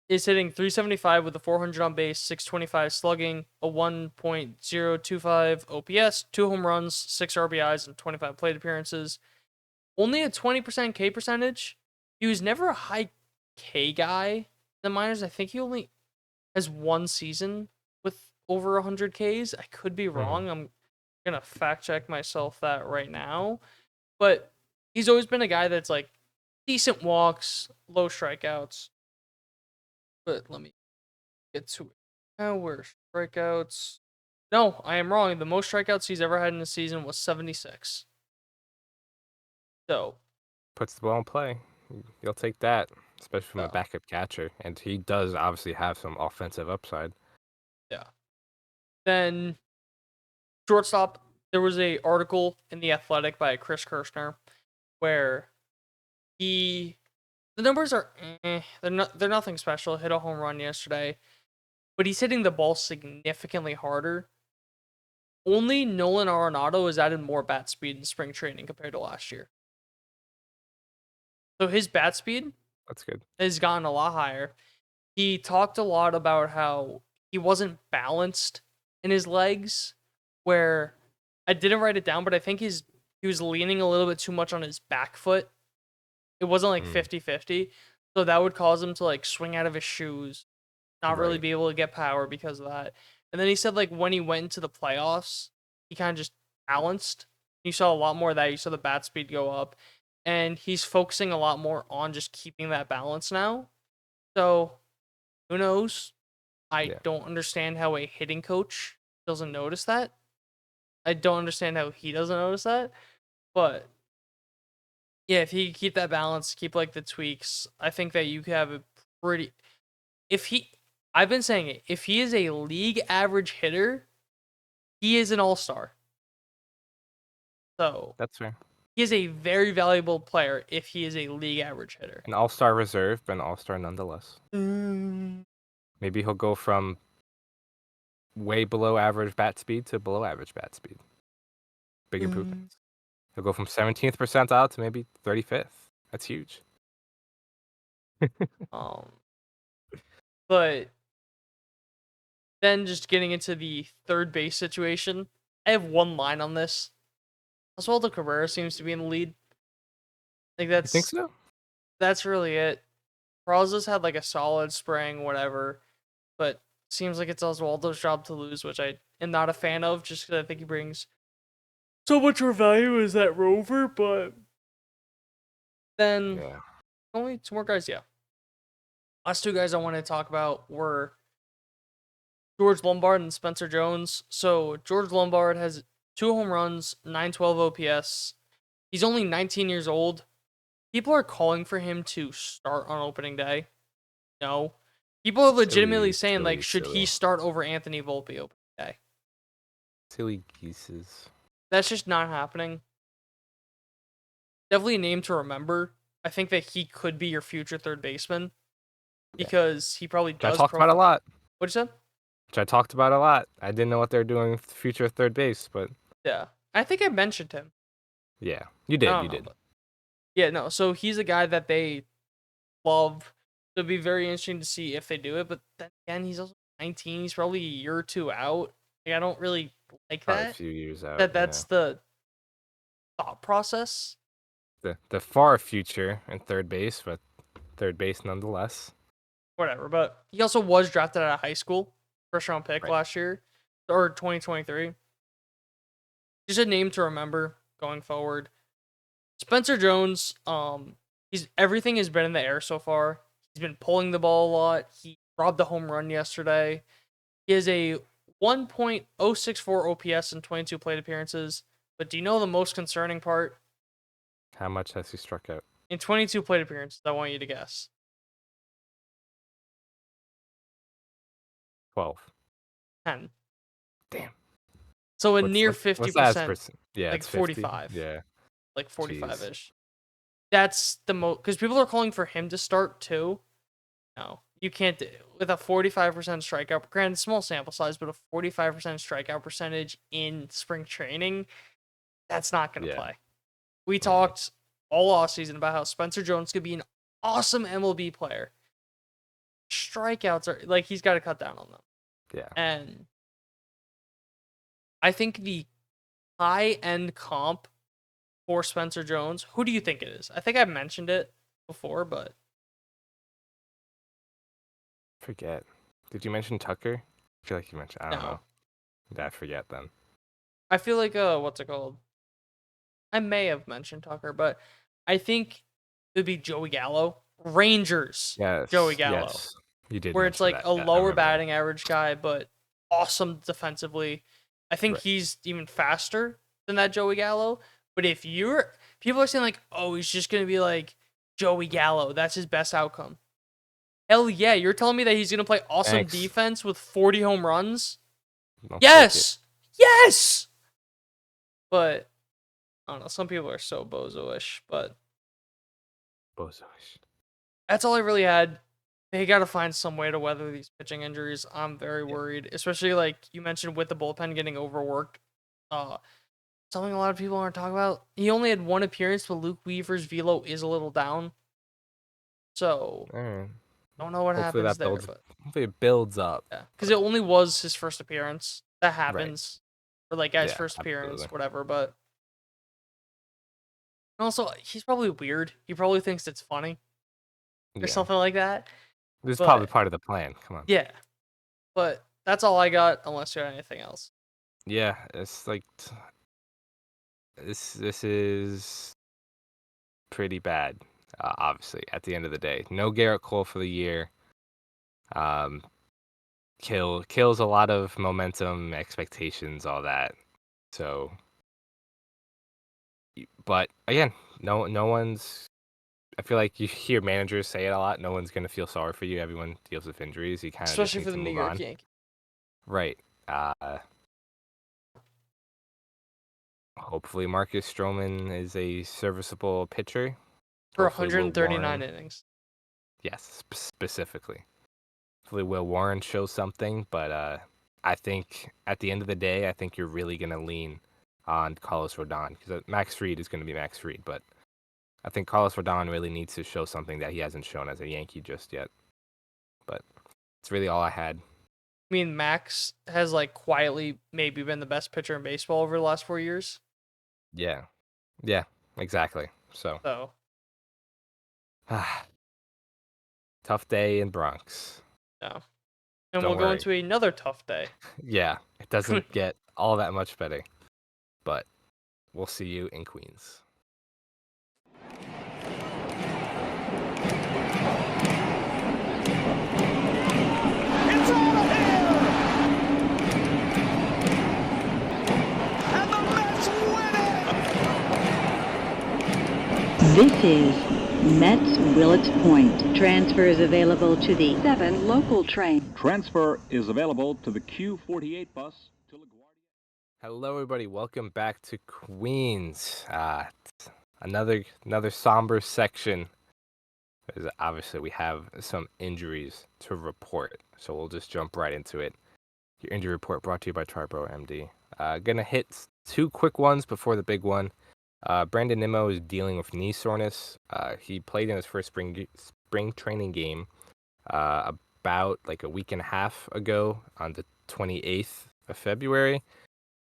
is hitting 375 with a 400 on base, 625 slugging, a 1.025 OPS, 2 home runs, 6 RBIs, and 25 plate appearances. Only a 20% K percentage. He was never a high K guy in the minors. I think he only has 1 season with over 100 Ks. I could be wrong. gonna fact check myself that right now, but he's always been a guy that's like decent walks, low strikeouts. But let me get to it. Now where strikeouts? No, I am wrong. The most strikeouts he's ever had in a season was 76. So Puts the ball in play. You'll take that, especially from a yeah, backup catcher. And he does obviously have some offensive upside. yeah. Then shortstop. There was a article in the Athletic by Chris Kirschner where the numbers are they're nothing special. Hit a home run yesterday, but he's hitting the ball significantly harder. Only Nolan Arenado has added more bat speed in spring training compared to last year. So his bat speed That's good. has gotten a lot higher. He talked a lot about how he wasn't balanced in his legs, where I didn't write it down, but I think he was leaning a little bit too much on his back foot. It wasn't like 50-50. So that would cause him to like swing out of his shoes, not really Right. be able to get power because of that. And then he said like when he went into the playoffs, he kind of just balanced. You saw a lot more of that. You saw the bat speed go up. And he's focusing a lot more on just keeping that balance now. So who knows? I Yeah. don't understand how a hitting coach doesn't notice that. I don't understand how he doesn't notice that. But yeah, if he could keep that balance, keep like the tweaks, I think that you could have a pretty. If he, I've been saying it. If he is a league average hitter, he is an all-star. So That's fair. he is a very valuable player if he is a league average hitter. An all-star reserve, but an all-star nonetheless. Maybe he'll go from way below average bat speed to below average bat speed. Big improvements. He'll go from 17th percentile to maybe 35th. That's huge. Um, but then just getting into the third base situation, I have one line on this. Oswaldo Cabrera seems to be in the lead. Like You think so? that's really it. Brazos had like a solid spring, whatever, but seems like it's Oswaldo's job to lose, which I am not a fan of, just because I think he brings so much more value as that rover. But then Yeah. only two more guys, yeah. Last two guys I wanted to talk about were George Lombard and Spencer Jones. So George Lombard has 2 home runs, 912 OPS. He's only 19 years old. People are calling for him to start on opening day. No. People are legitimately saying, like, should he start over Anthony Volpe opening day? Silly geeses. That's just not happening. Definitely a name to remember. I think that he could be your future third baseman because he probably Which I does. talked about a lot. What'd you say? Which I talked about a lot. I didn't know what they're doing with the future of third base, but Yeah. I think I mentioned him. yeah, you did. I don't You know, did. but- yeah, no. So he's a guy that they love. It'll be very interesting to see if they do it. But then again, he's also 19. He's probably a year or two out. Like, I don't really like Probably a that. few years out. That's the thought process. The far future in third base, but third base nonetheless. Whatever. But he also was drafted out of high school, first round pick Right. last year or 2023. Just a name to remember going forward. Spencer Jones, everything has been in the air so far. He's been pulling the ball a lot. He robbed a home run yesterday. He has a 1.064 OPS in 22 plate appearances. But do you know the most concerning part? How much has he struck out? In 22 plate appearances, I want you to guess. 12. 10. Damn. So a What's- near what's- 50%. what's that Yeah, like it's 50. 45. Yeah. Like 45-ish. That's the most, because people are calling for him to start too. No, you can't do with a 45% strikeout. Granted, small sample size, but a 45% strikeout percentage in spring training, that's not going to play. We talked all offseason about how Spencer Jones could be an awesome MLB player. Strikeouts are like he's got to cut down on them. Yeah. And I think the high end comp for Spencer Jones, who do you think it is? I think I've mentioned it before, but Forget. Did you mention Tucker? I feel like you mentioned. I don't No. know. I forget then. I feel like what's it called? I may have mentioned Tucker, but I think it'd be Joey Gallo. Rangers. Joey Yes, Gallo. yes. You did Where it's mention like that. a Yeah, I lower remember that. batting average guy, but awesome defensively. I think Right. he's even faster than that Joey Gallo. But if you're people are saying like, oh, he's just gonna be like Joey Gallo, that's his best outcome. Hell yeah, you're telling me that he's gonna play awesome Thanks. defense with 40 home runs? I'll take it. Yes! Yes! But I don't know, some people are so bozo-ish, but Bozoish. that's all I really had. They got to find some way to weather these pitching injuries. I'm very worried, especially like you mentioned with the bullpen getting overworked. Something a lot of people aren't talking about. He only had one appearance, but Luke Weaver's velo is a little down. So All right. don't know what Hopefully happens that there, builds. but Hopefully it builds up. yeah, because it only was his first appearance. That happens, or like guy's Yeah, first appearance, absolutely. whatever. But also, he's probably weird. He probably thinks it's funny or Yeah. something like that. This is But probably part of the plan. Come on. yeah, but that's all I got. Unless you had anything else. Yeah, it's like this is pretty bad. Obviously, at the end of the day, no Gerrit Cole for the year. Kills a lot of momentum, expectations, all that. So, but again, no one's. I feel like you hear managers say it a lot. No one's gonna feel sorry for you. Everyone deals with injuries. You kind of just Especially need for to the New move York on. Yankees. Right. Hopefully Marcus Stroman is a serviceable pitcher. For Hopefully Will 139 Warren- innings. Yes, specifically. Hopefully Will Warren shows something, but I think at the end of the day, I think you're really going to lean on Carlos Rodon because Max Fried is going to be Max Fried, but I think Carlos Rodon really needs to show something that he hasn't shown as a Yankee just yet. But it's really all I had. I mean, Max has like quietly maybe been the best pitcher in baseball over the last 4 years. Yeah, exactly. So, tough day in Bronx. No. And Don't we'll go worry. into another tough day. Yeah, it doesn't get all that much better, but we'll see you in Queens. It's out of here! And the Mets win it! This is Mets Willets Point. Transfer is available to the 7 local train. Transfer is available to the Q48 bus to LaGuardia. Hello, everybody. Welcome back to Queens. Another somber section. Because obviously, we have some injuries to report, so we'll just jump right into it. Your injury report brought to you by Triboro MD. Gonna hit 2 quick ones before the big one. Brandon Nimmo is dealing with knee soreness. He played in his first spring training game about like a week and a half ago on the 28th of February.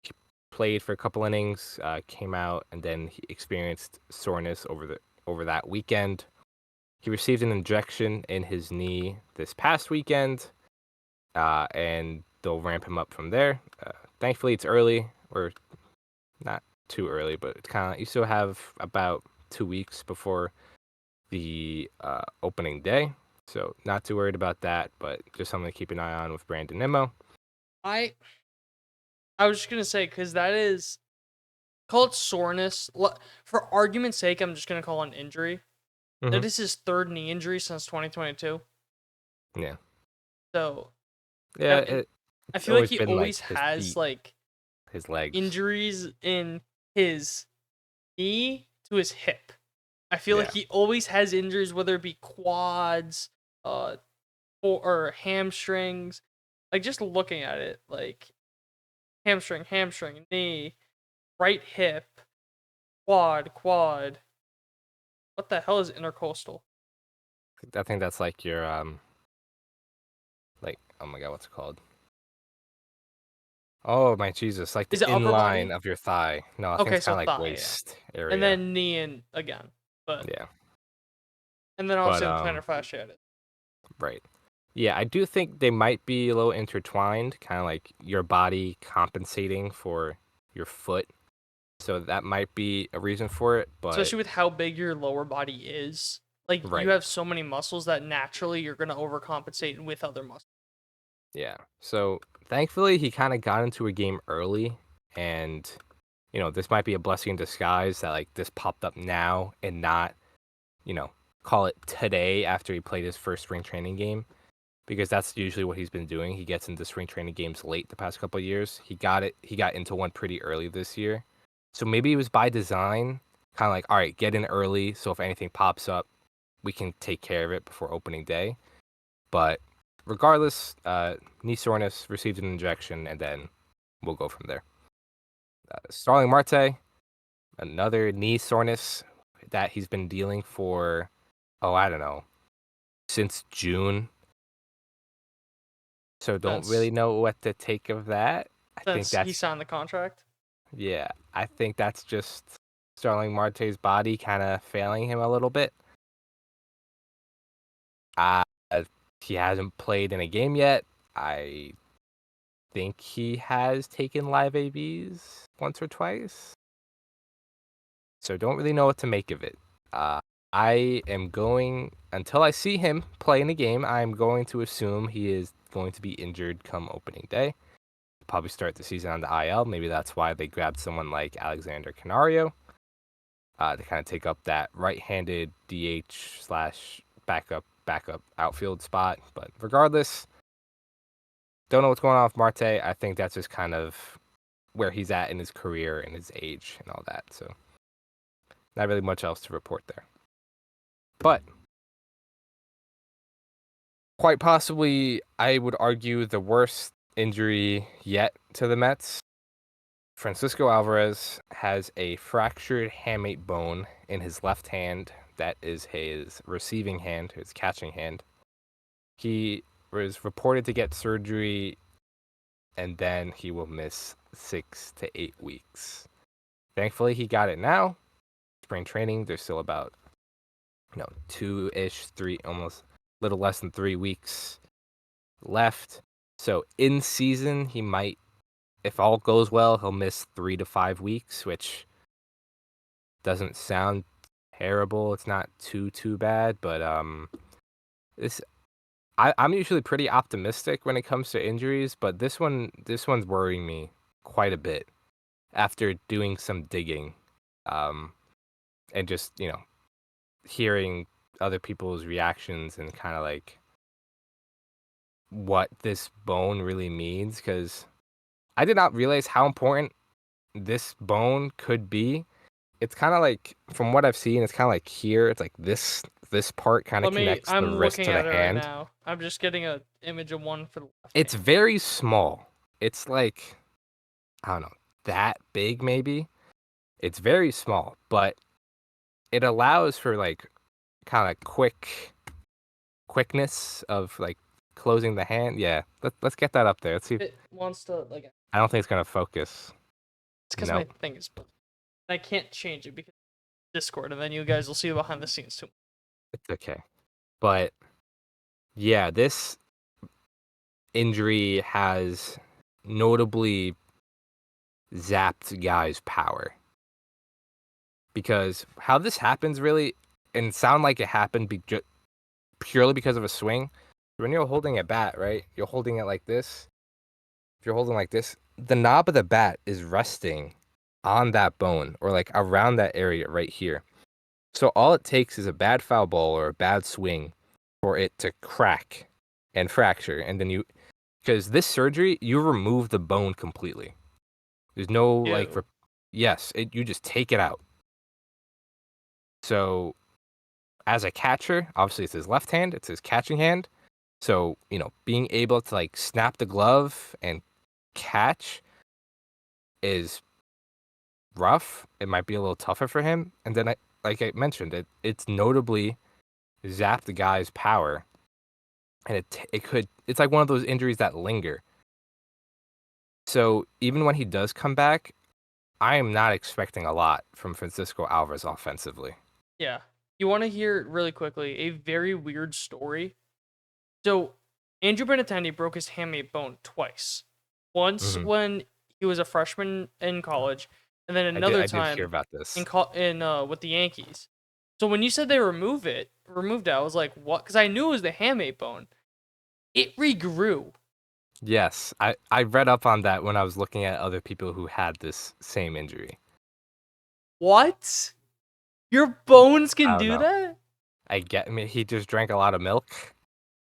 He played for a couple innings, came out, and then he experienced soreness over that weekend. He received an injection in his knee this past weekend, and they'll ramp him up from there. Thankfully, it's early, or not too early, but it's kind of you still have about 2 weeks before the opening day, so not too worried about that. But just something to keep an eye on with Brandon Nimmo. I was just gonna say because that is call it soreness. For argument's sake, I'm just gonna call it an injury. Mhm. That is his 3rd knee injury since 2022. Yeah. So Yeah, and I it's feel like he been, always his has feet, like his legs. injuries in his knee to his hip. I feel like he always has injuries, whether it be quads, or hamstrings. Like just looking at it, like hamstring, knee, right hip, quad. What the hell is intercostal? I think that's like your like, oh my god, what's it called? Oh my Jesus, like Is the it upper body? inline of your thigh. No, I think Okay, it's so kind of like thigh, yeah. waist area. And then knee and again, but yeah, and then also But, the plantar fasciitis. right. Yeah, I do think they might be a little intertwined, kind of like your body compensating for your foot. So that might be a reason for it, but Especially with how big your lower body is. Like, right. you have so many muscles that naturally you're going to overcompensate with other muscles. Yeah. So thankfully, he kind of got into a game early, and this might be a blessing in disguise that like this popped up now and not, call it today after he played his first spring training game, because that's usually what he's been doing. He gets into spring training games late the past couple of years. He got into one pretty early this year, so maybe it was by design, kind of like, all right, get in early, so if anything pops up, we can take care of it before opening day. But regardless, knee soreness, received an injection, and then we'll go from there. Starling Marte, another knee soreness that he's been dealing for, I don't know, since June. So don't really know what to take of that. I think He signed the contract? Yeah, I think that's just Starling Marte's body kind of failing him a little bit. He hasn't played in a game yet. I think he has taken live ABs once or twice. So don't really know what to make of it. I am going, until I see him play in a game, I'm going to assume he is going to be injured come opening day. Probably start the season on the IL. Maybe that's why they grabbed someone like Alexander Canario to kind of take up that right-handed DH / backup outfield spot. But regardless, don't know what's going on with Marte. I think that's just kind of where he's at in his career and his age and all that. So not really much else to report there. But quite possibly, I would argue the worst injury yet to the Mets. Francisco Alvarez has a fractured hamate bone in his left hand. That is his receiving hand, his catching hand. He was reported to get surgery, and then he will miss 6 to 8 weeks. Thankfully, he got it now. Spring training, there's still about 2-ish, 3, almost a little less than 3 weeks left. So in season, he might, if all goes well, he'll miss 3 to 5 weeks, which doesn't sound terrible. It's not too bad, but I'm usually pretty optimistic when it comes to injuries, but this one's worrying me quite a bit after doing some digging, and just hearing other people's reactions and kind of like what this bone really means, because I did not realize how important this bone could be. It's kind of like, from what I've seen, it's kind of like here. It's like this part kind of connects the wrist to the hand. Right now. I'm just getting an image of one for the left It's hand. very small. It's like, I don't know, that big maybe. It's very small, but it allows for like kind of quickness of like closing the hand. Yeah, let's get that up there. Let's see. It wants to I don't think it's gonna focus. It's because my thing is, I can't change it because Discord, and then you guys will see behind the scenes too. It's okay, but yeah, this injury has notably zapped guys' power, because how this happens really, and sound like it happened purely because of a swing. When you're holding a bat, right? You're holding it like this. If you're holding like this, the knob of the bat is resting on that bone or like around that area right here. So all it takes is a bad foul ball or a bad swing for it to crack and fracture. And then because this surgery, you remove the bone completely. There's no you just take it out. So as a catcher, obviously it's his left hand, it's his catching hand. So, being able to like snap the glove and catch is rough. It might be a little tougher for him. And then, like I mentioned, it's notably zapped the guy's power. And it's like one of those injuries that linger. So even when he does come back, I am not expecting a lot from Francisco Alvarez offensively. Yeah. You want to hear really quickly a very weird story? So Andrew Benintendi broke his hamate bone twice. Once when he was a freshman in college, and then I another did time hear about this. with the Yankees. So when you said they removed it, I was like, what? Because I knew it was the hamate bone. It regrew. Yes, I read up on that when I was looking at other people who had this same injury. What? Your bones I can don't do know. that? I mean, he just drank a lot of milk.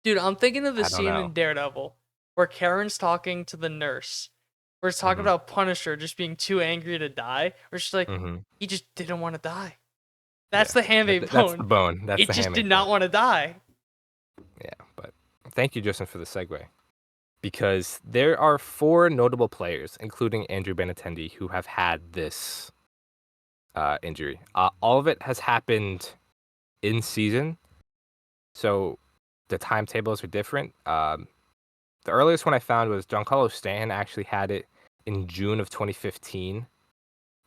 Dude, I'm thinking of the I don't scene know. in Daredevil where Karen's talking to the nurse. Where it's talking Mhm. about Punisher just being too angry to die. Where she's like, Mm-hmm. he just didn't want to die. That's Yeah, the hamate that's the bone. bone. That's It the just hamate did not bone. want to die. Yeah, but thank you, Justin, for the segue. Because there are 4 notable players, including Andrew Benintendi, who have had this injury. All of it has happened in season, so the timetables are different. The earliest one I found was Giancarlo Stanton actually had it in June of 2015.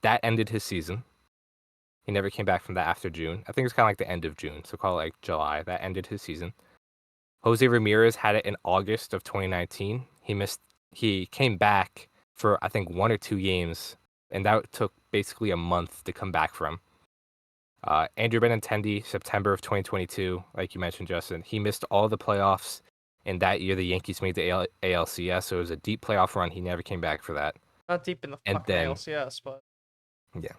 That ended his season. He never came back from that after June. I think it's kind of like the end of June, so call it like July. That ended his season. Jose Ramirez had it in August of 2019. He came back for I think 1 or 2 games, and that took basically a month to come back from. Andrew Benintendi, September of 2022, like you mentioned, Justin, he missed all the playoffs. And that year, the Yankees made the ALCS, so it was a deep playoff run. He never came back for that. Not deep in the And fucking then, ALCS, but yeah.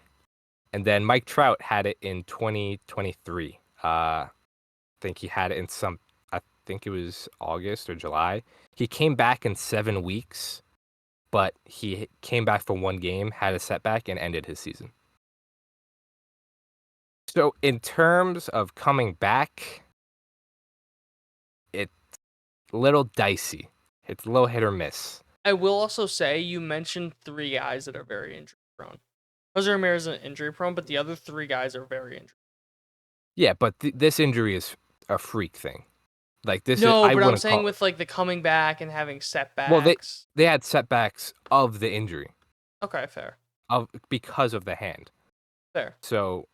And then Mike Trout had it in 2023. I think he had it in I think it was August or July. He came back in 7 weeks, but he came back for 1 game, had a setback, and ended his season. So in terms of coming back, it's a little dicey. It's a little hit or miss. I will also say you mentioned 3 guys that are very injury prone. Jose Ramirez is injury prone, but the other 3 guys are very injury. Yeah, but this injury is a freak thing. Like this is No, I but I'm wouldn't saying call. with like the coming back and having Well, setbacks. they had setbacks of the injury Okay, fair. because of the hand. Fair. So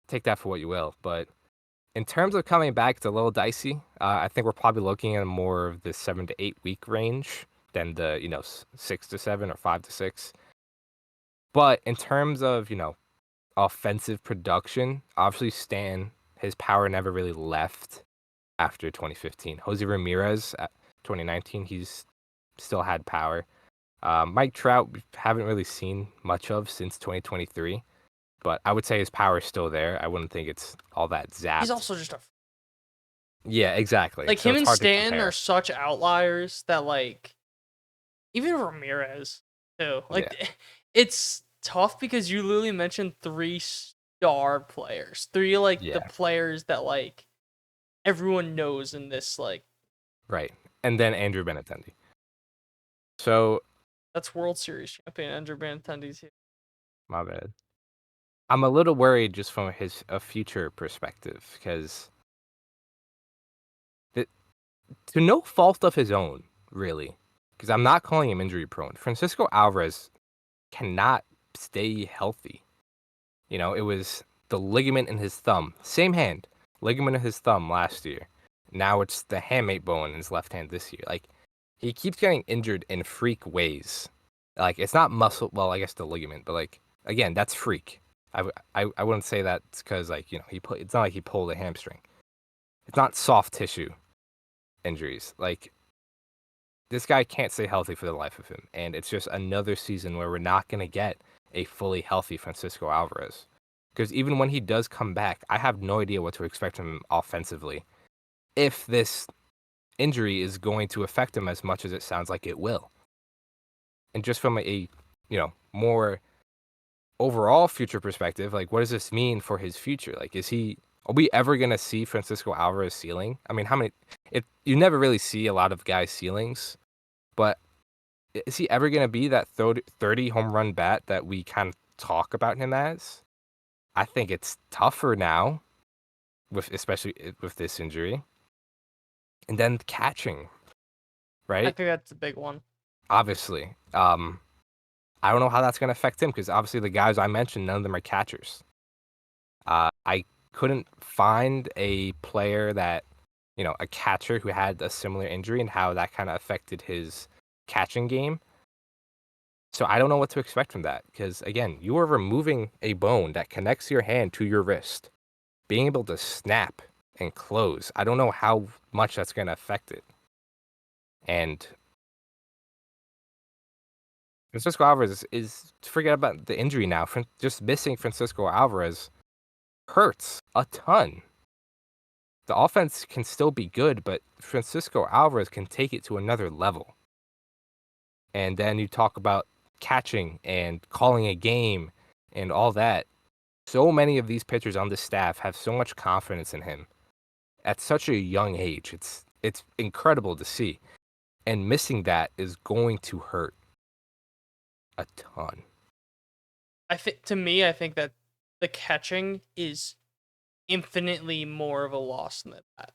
take that for what you will. But in terms of coming back, it's a little dicey. I think we're probably looking at more of the 7 to 8 week range than the 6 to 7 or 5 to 6. But in terms of offensive production, obviously Stan, his power never really left after 2015. Jose Ramirez at 2019, he's still had power. Mike Trout, we haven't really seen much of since 2023, but I would say his power is still there. I wouldn't think it's all that zapped. He's also just a Yeah, exactly. like So him it's and hard to Stanton compare. are such outliers that like even Ramirez too. Like it's tough because you literally mentioned 3 star players. 3 like the Yeah. players that like everyone knows in this like Right. And then Andrew Benintendi. So, that's World Series champion Andrew Benintendi's here. my bad. I'm a little worried just from a future perspective because to no fault of his own, really, because I'm not calling him injury prone. Francisco Alvarez cannot stay healthy. It was the ligament in his thumb, same hand, ligament in his thumb last year. Now it's the hamate bone in his left hand this year. Like, he keeps getting injured in freak ways. Like, it's not muscle, well, I guess the ligament, but like, again, that's freak. I wouldn't say that's because it's not like he pulled a hamstring. It's not soft tissue injuries. Like, this guy can't stay healthy for the life of him, and it's just another season where we're not going to get a fully healthy Francisco Alvarez. Because even when he does come back, I have no idea what to expect from him offensively if this injury is going to affect him as much as it sounds like it will. And just from a more overall future perspective, like, what does this mean for his future? Like, are we ever going to see Francisco Alvarez ceiling? I mean, you never really see a lot of guys' ceilings, but is he ever going to be that 30 home run bat that we kind of talk about him as? I think it's tougher now, especially with this injury. And then catching, right? I think that's the big one. Obviously. I don't know how that's going to affect him because obviously the guys I mentioned, none of them are catchers. I couldn't find a player a catcher who had a similar injury and how that kind of affected his catching game. So I don't know what to expect from that because, again, you are removing a bone that connects your hand to your wrist. Being able to snap and close, I don't know how much that's going to affect it. And Francisco Alvarez is forget about the injury now. Just missing Francisco Alvarez hurts a ton. The offense can still be good, but Francisco Alvarez can take it to another level. And then you talk about catching and calling a game and all that. So many of these pitchers on the staff have so much confidence in him at such a young age. It's incredible to see. And missing that is going to hurt a ton. I think that the catching is infinitely more of a loss than the bat.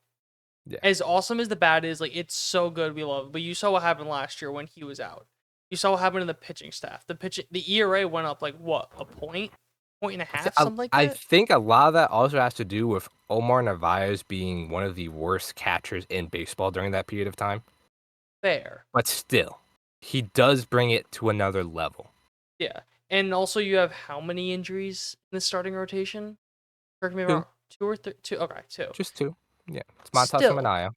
Yeah. As awesome as the bat is, like, it's so good, we love it. But you saw what happened last year when he was out. You saw what happened to the pitching staff. The ERA went up like what, a point and a half, something like that. I think a lot of that also has to do with Omar Narvaez being one of the worst catchers in baseball during that period of time. Fair. But still, he does bring it to another level. Yeah. And also you have how many injuries in the starting rotation? Correct me if I'm wrong. 2 or 3? 2. Okay, 2. Just 2. Yeah. It's Montas and Manaea.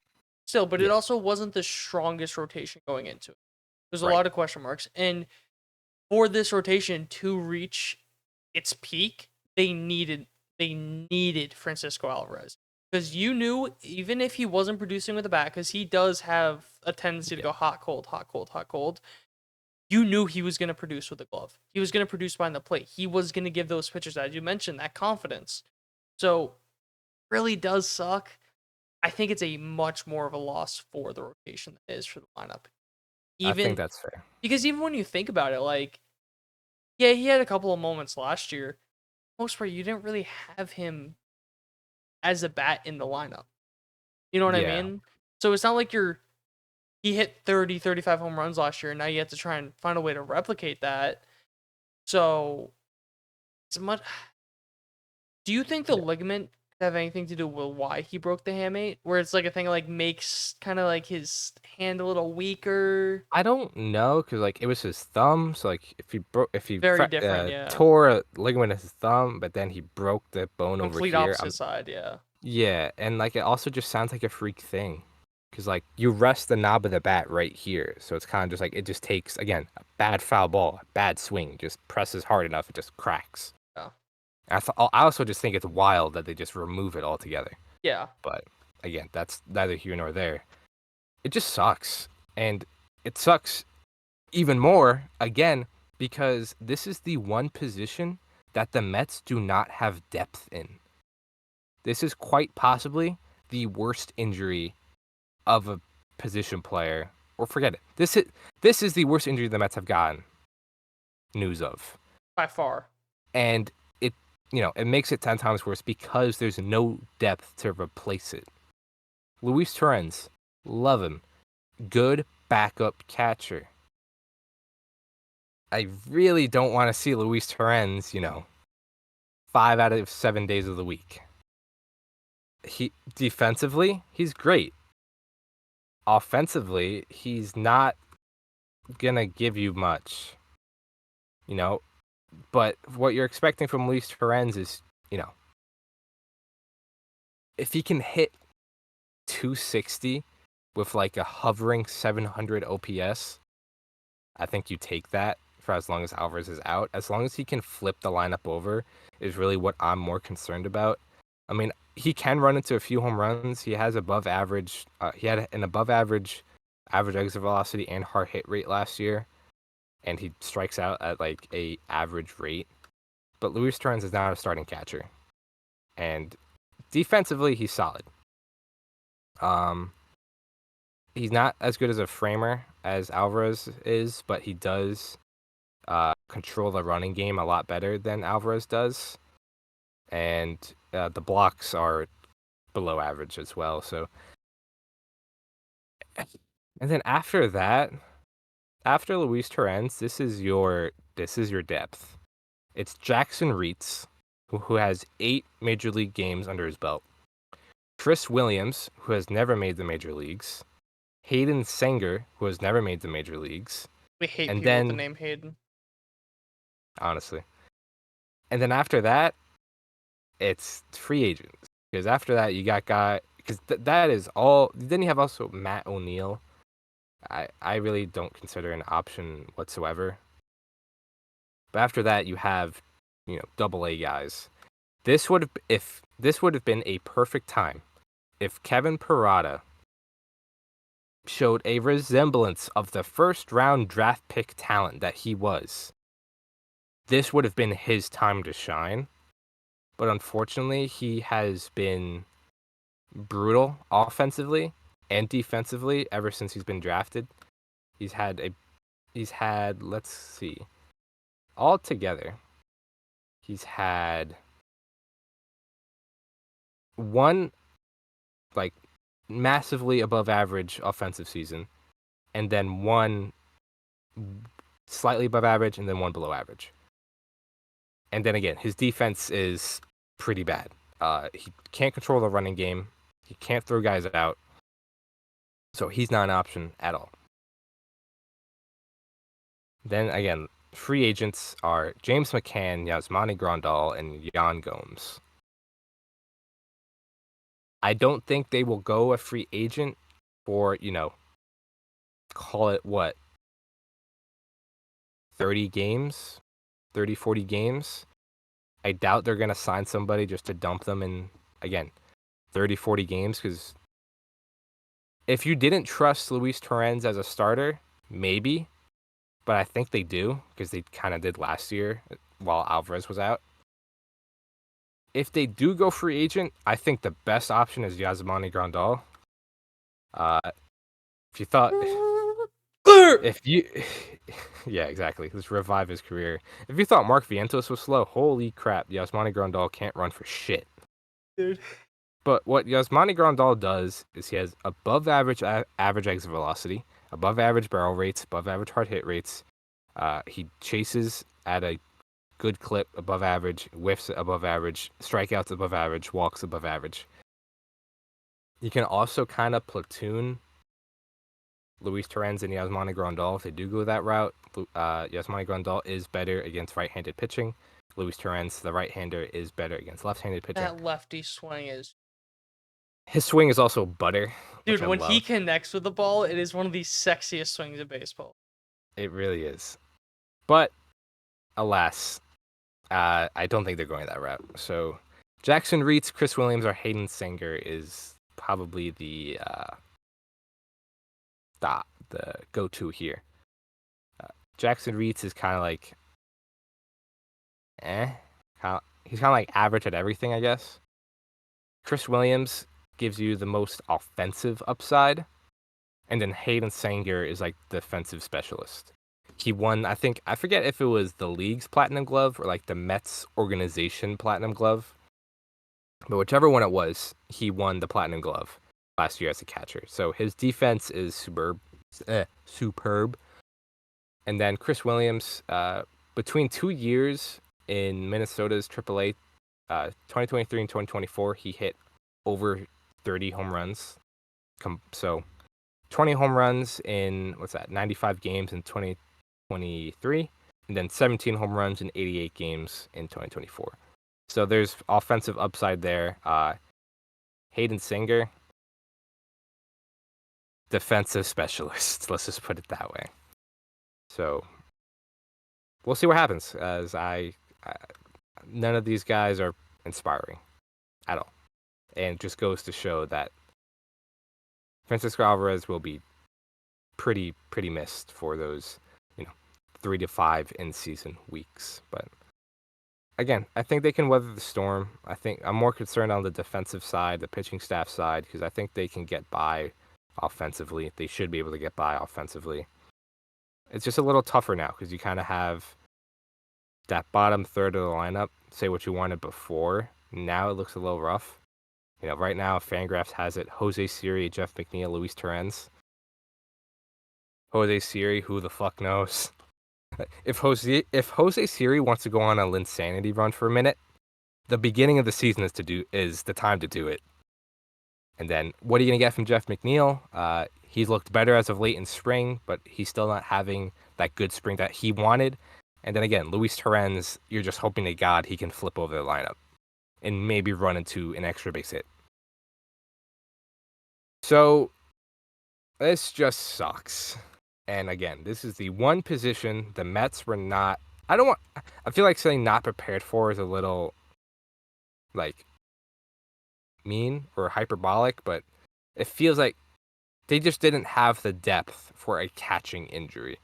Still, but Yeah. it also wasn't the strongest rotation going into it. There's a Right. lot of question marks. And for this rotation to reach its peak, they needed Francisco Alvarez. Because you knew, even if he wasn't producing with the bat, because he does have a tendency to go hot, cold, hot, cold, hot, cold, you knew he was going to produce with the glove. He was going to produce behind the plate. He was going to give those pitchers, as you mentioned, that confidence. So, really does suck. I think it's a much more of a loss for the rotation than it is for the lineup. I think that's fair. Because even when you think about it, like, yeah, he had a couple of moments last year. Most part, you didn't really have him as a bat in the lineup. You know what I mean? So it's not like he hit 30, 35 home runs last year, and now you have to try and find a way to replicate that. So it's much. Do you think the ligament could have anything to do with why he broke the hamate? Where it's like a thing like makes kind of like his hand a little weaker? I don't know because like it was his thumb, so like if he Very different, yeah. tore a ligament in his thumb, but then he broke the bone Complete over here. opposite side, yeah. Yeah, and like it also just sounds like a freak thing. Because, like, you rest the knob of the bat right here. So it's kind of just like, it just takes, again, a bad foul ball, a bad swing, just presses hard enough, it just cracks. Yeah. I also just think it's wild that they just remove it altogether. Yeah. But, again, that's neither here nor there. It just sucks. And it sucks even more, again, because this is the one position that the Mets do not have depth in. This is quite possibly the worst injury of a position player, or forget it. This is the worst injury the Mets have gotten news of By far. And it makes it 10 times worse because there's no depth to replace it. Luis Torrens, love him, good backup catcher. I really don't want to see Luis Torrens 5 out of 7 days of the week. Defensively, he's great. Offensively, he's not gonna give you much, but what you're expecting from Luis Torrens is, if he can hit 260 with like a hovering 700 OPS, I think you take that for as long as Alvarez is out. As long as he can flip the lineup over is really what I'm more concerned about. I mean, he can run into a few home runs. He has above average. He had an above average exit velocity and hard hit rate last year, and he strikes out at like a average rate. But Luis Torrens is not a starting catcher, and defensively he's solid. He's not as good as a framer as Alvarez is, but he does control the running game a lot better than Alvarez does, and the blocks are below average as well. So, and then after that, after Luis Torrens, this is your depth. It's Jackson Reitz, who has 8 major league games under his belt. Chris Williams, who has never made the major leagues. Hayden Sanger, who has never made the major leagues. We hate and people then, with the name Hayden. honestly. And then after that, it's free agents. Because after that, you got because that is all. Then you have also Matt O'Neill. I really don't consider an option whatsoever. But after that, you have, double A guys. This would have been a perfect time if Kevin Parada showed a resemblance of the first round draft pick talent that he was. This would have been his time to shine. But unfortunately, he has been brutal offensively and defensively ever since he's been drafted. He's had, let's see, altogether, he's had one, like, massively above average offensive season, and then one slightly above average, and then one below average. And then again, his defense is pretty bad. He can't control the running game. He can't throw guys out. So he's not an option at all. Then again, free agents are James McCann, Yasmani Grandal, and Yan Gomes. I don't think they will go a free agent for, call it what, 30 games, 30, 40 games. I doubt they're going to sign somebody just to dump them in, again, 30, 40 games, because if you didn't trust Luis Torrens as a starter, maybe, but I think they do, because they kind of did last year while Alvarez was out. If they do go free agent, I think the best option is Yasmani Grandal. If you thought, yeah, exactly. Let's revive his career. If you thought Mark Vientos was slow, holy crap, Yasmani Grandal can't run for shit. Dude. But what Yasmani Grandal does is he has above average exit velocity, above average barrel rates, above average hard hit rates. He chases at a good clip, above average, whiffs above average, strikeouts above average, walks above average. You can also kind of platoon Luis Torrens and Yasmani Grandal if they do go that route. Yasmani Grandal is better against right-handed pitching. Luis Torrens, the right-hander, is better against left-handed pitching. That lefty swing is... His swing is also butter. Dude, when he connects with the ball, it is one of the sexiest swings of baseball. It really is. But, alas, I don't think they're going that route. So, Jackson Reitz, Chris Williams, or Hayden Sanger is probably the go-to here. Jackson Reitz is kind of like, he's kind of like average at everything, I guess. Chris Williams gives you the most offensive upside, and then Hayden Sanger is like defensive specialist. He won, I forget if it was the league's platinum glove or like the Mets organization platinum glove, but whichever one it was, he won the platinum glove last year as a catcher. So his defense is superb. And then Chris Williams, between 2 years in Minnesota's AAA, 2023 and 2024, he hit over 30 home runs. So 20 home runs in, 95 games in 2023, and then 17 home runs in 88 games in 2024. So there's offensive upside there. Hayden Sanger, defensive specialist. Let's just put it that way. So we'll see what happens, as none of these guys are inspiring at all. And it just goes to show that Francisco Alvarez will be pretty missed for those 3 to 5 in-season weeks. But again, I think they can weather the storm. I think I'm more concerned on the defensive side, the pitching staff side, because I think they can get by offensively. They should be able to get by offensively. It's just a little tougher now because you kind of have that bottom third of the lineup. Say what you wanted before. Now it looks a little rough. Right now, Fangraphs has it Jose Siri, Jeff McNeil, Luis Torrens. Jose Siri, who the fuck knows? If Jose Siri wants to go on a Linsanity run for a minute, the beginning of the season is the time to do it. And then what are you gonna get from Jeff McNeil? He's looked better as of late in spring, but he's still not having that good spring that he wanted. And then again, Luis Torrens, you're just hoping to God he can flip over the lineup and maybe run into an extra base hit. So this just sucks. And again, this is the one position the Mets were not. I feel like saying not prepared for is a little like mean or hyperbolic, but it feels like they just didn't have the depth for a catching injury.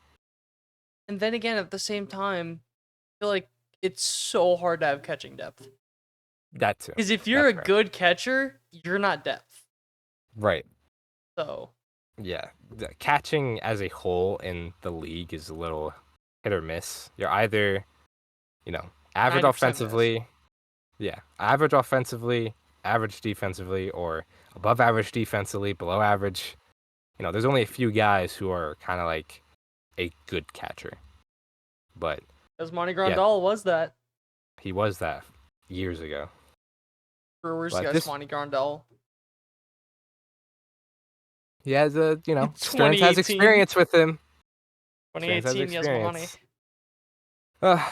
And then again, at the same time, I feel like it's so hard to have catching depth. That too. Because if you're That's a fair. good catcher, you're not depth. Right. So. Yeah. The catching as a whole in the league is a little hit or miss. You're either, average 90% offensively. Yeah. Average offensively, average defensively, or above average defensively, below average. There's only a few guys who are kind of like a good catcher. But Monty Grandal was that. he was that years ago. Brewers But guys, Monty Grandal. He has Stearns has 2018. experience with him. 2018, yes, Monty.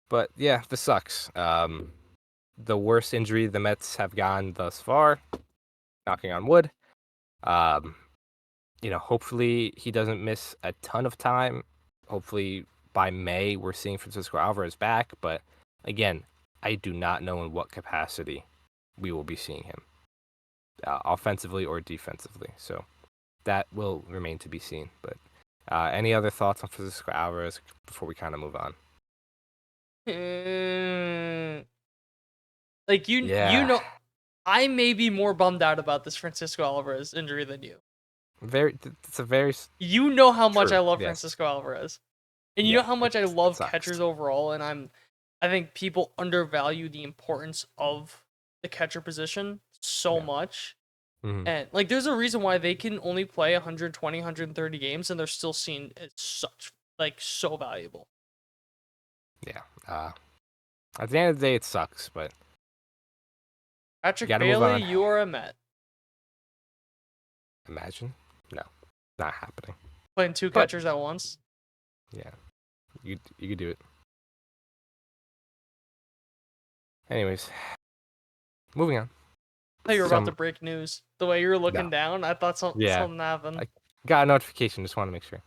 But yeah, this sucks. The worst injury the Mets have gotten thus far. Knocking on wood. Hopefully he doesn't miss a ton of time. Hopefully by May we're seeing Francisco Alvarez back. But again, I do not know in what capacity we will be seeing him, offensively or defensively. So that will remain to be seen. But any other thoughts on Francisco Alvarez before we kind of move on? I may be more bummed out about this Francisco Alvarez injury than you. It's a very. You know how much True, I love yes. Francisco Alvarez, and you know how much I love catchers overall. And I think people undervalue the importance of the catcher position so much. Mm-hmm. And like, there's a reason why they can only play 120, 130 games, and they're still seen as so valuable. Yeah. At the end of the day, it sucks, but Patrick gotta move Bailey, on. you are a Met. Imagine? No, not happening. Playing two catchers at once. Yeah, you could do it. Anyways, moving on. I thought you were about to break news. The way you were looking No. down, I thought something happened. I got a notification. Just want to make sure.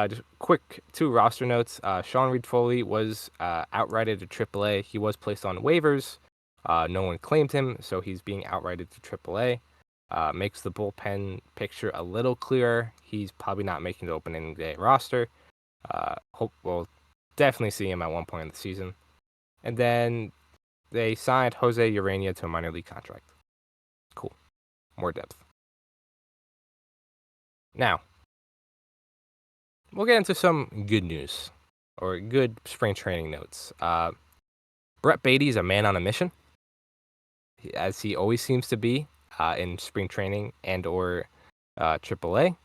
Just quick 2 roster notes. Sean Reed-Foley was outrighted to AAA. He was placed on waivers. No one claimed him, so he's being outrighted to AAA. Makes the bullpen picture a little clearer. He's probably not making the opening day roster. Hope we'll definitely see him at one point in the season. And then they signed Jose Urania to a minor league contract. Cool. More depth. Now, we'll get into some good news or good spring training notes. Brett Baty's a man on a mission, as he always seems to be in spring training and or AAA.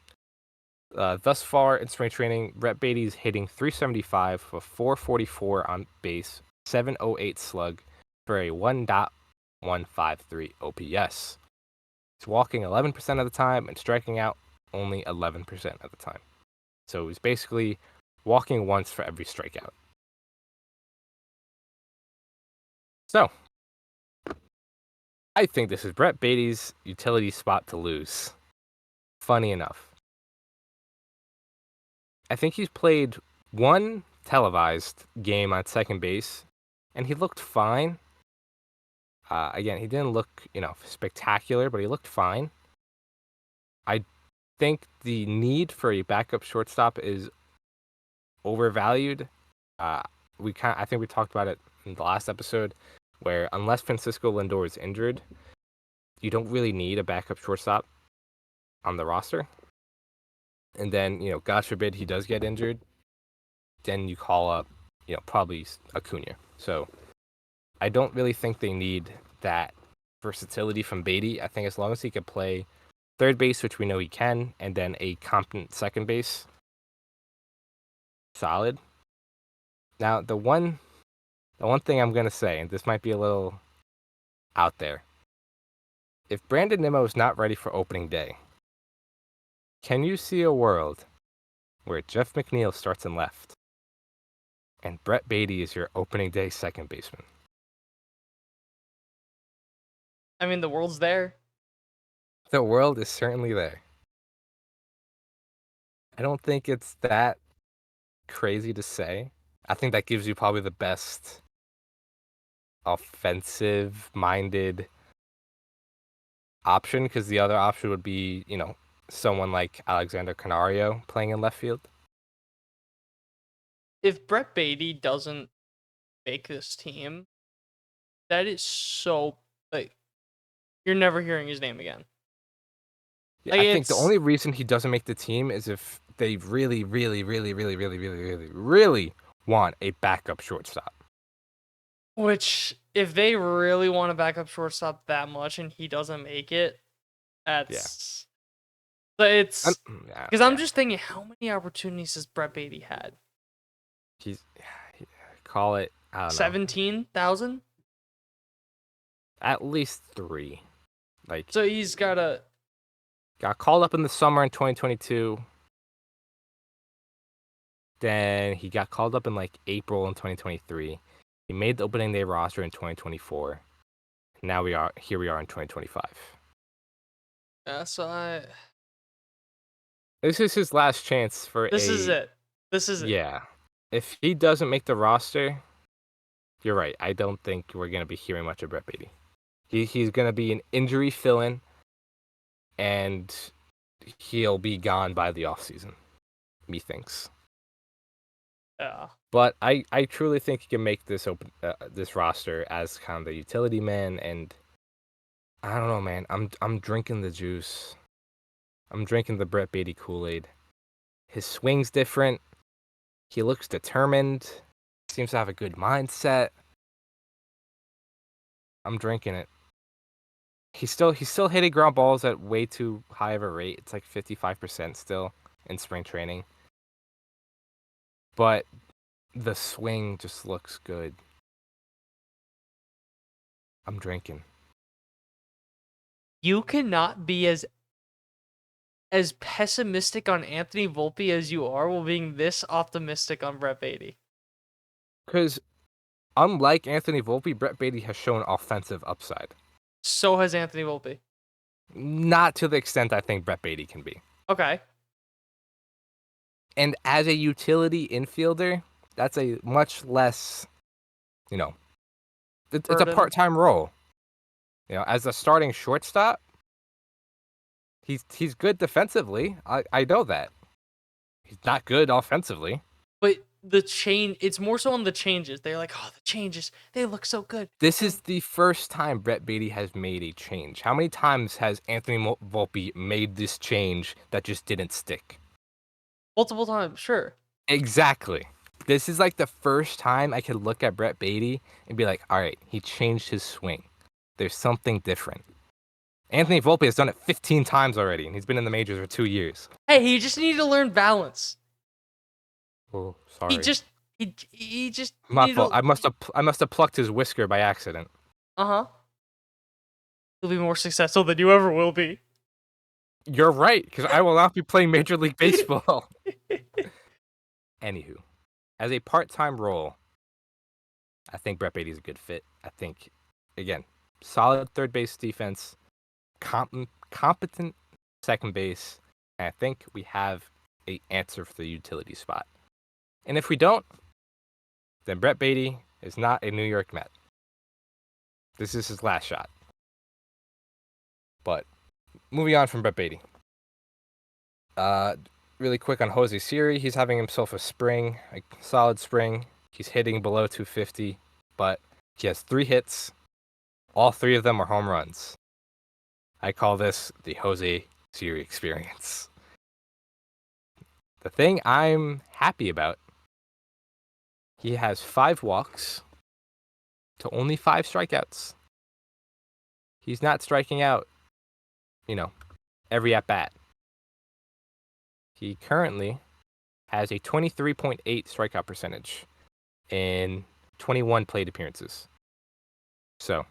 Thus far in spring training, Brett Baty's hitting .375 for 444 on base, 708 slug for a 1.153 OPS. He's walking 11% of the time and striking out only 11% of the time. So he's basically walking once for every strikeout. So, I think this is Brett Baty's utility spot to lose. Funny enough. I think he's played one televised game on second base, and he looked fine. Again, he didn't look, spectacular, but he looked fine. I think the need for a backup shortstop is overvalued. I think we talked about it in the last episode, where unless Francisco Lindor is injured, you don't really need a backup shortstop on the roster. And then, God forbid he does get injured, then you call up, probably Acuna. So I don't really think they need that versatility from Baty. I think as long as he can play third base, which we know he can, and then a competent second base, solid. Now, the one thing I'm going to say, and this might be a little out there, if Brandon Nimmo is not ready for opening day, can you see a world where Jeff McNeil starts in left And Brett Baty is your opening day second baseman. I mean, the world's there. The world is certainly there. I don't think it's that crazy to say. I think that gives you probably the best offensive-minded option, because the other option would be, someone like Alexander Canario playing in left field. If Brett Baty doesn't make this team, that is so, like, you're never hearing his name again. Yeah, I think the only reason he doesn't make the team is if they really, really, really, really, really, really, really, really want a backup shortstop. Which, if they really want a backup shortstop that much and he doesn't make it, that's... But it's... Because I'm just thinking, how many opportunities has Brett Baty had? Call it, I don't know. 17,000? At least 3. So he's got called up in the summer in 2022. Then he got called up in April in 2023. He made the opening day roster in 2024. Now we are in 2025. Yeah, so This is his last chance for This is it. Yeah. If he doesn't make the roster, you're right. I don't think we're going to be hearing much of Brett Baty. He's going to be an injury fill-in, and he'll be gone by the offseason, methinks. Yeah. But I truly think he can make this this roster as kind of the utility man, and I don't know, man. I'm drinking the juice. I'm drinking the Brett Baty Kool-Aid. His swing's different. He looks determined. Seems to have a good mindset. I'm drinking it. He's still hitting ground balls at way too high of a rate. It's 55% still in spring training. But the swing just looks good. I'm drinking. You cannot be as pessimistic on Anthony Volpe as you are while being this optimistic on Brett Baty. Because unlike Anthony Volpe, Brett Baty has shown offensive upside. So has Anthony Volpe. Not to the extent I think Brett Baty can be. Okay. And as a utility infielder, that's a much less, it's a part-time role. As a starting shortstop, he's good defensively. I know that. He's not good offensively. But it's more so on the changes. They're like, oh, the changes, they look so good. This is the first time Brett Baty has made a change. How many times has Anthony Volpe made this change that just didn't stick? Multiple times, sure. Exactly. This is the first time I could look at Brett Baty and be like, all right, he changed his swing. There's something different. Anthony Volpe has done it 15 times already, and he's been in the majors for 2 years. Hey, he just needed to learn balance. Oh, sorry. He just. My fault. I must have plucked his whisker by accident. He'll be more successful than you ever will be. You're right, because I will not be playing Major League Baseball. Anywho, as a part-time role, I think Brett Baty's a good fit. I think, again, solid third base defense, competent second base, and I think we have an answer for the utility spot. And if we don't, then Brett Baty is not a New York Met. This is his last shot. But moving on from Brett Baty. Really quick on Jose Siri. He's having himself a solid spring. He's hitting below 250, but he has 3 hits. All 3 of them are home runs. I call this the Jose Siri experience. The thing I'm happy about, he has 5 walks to only 5 strikeouts. He's not striking out, every at-bat. He currently has a 23.8 strikeout percentage in 21 plate appearances. So,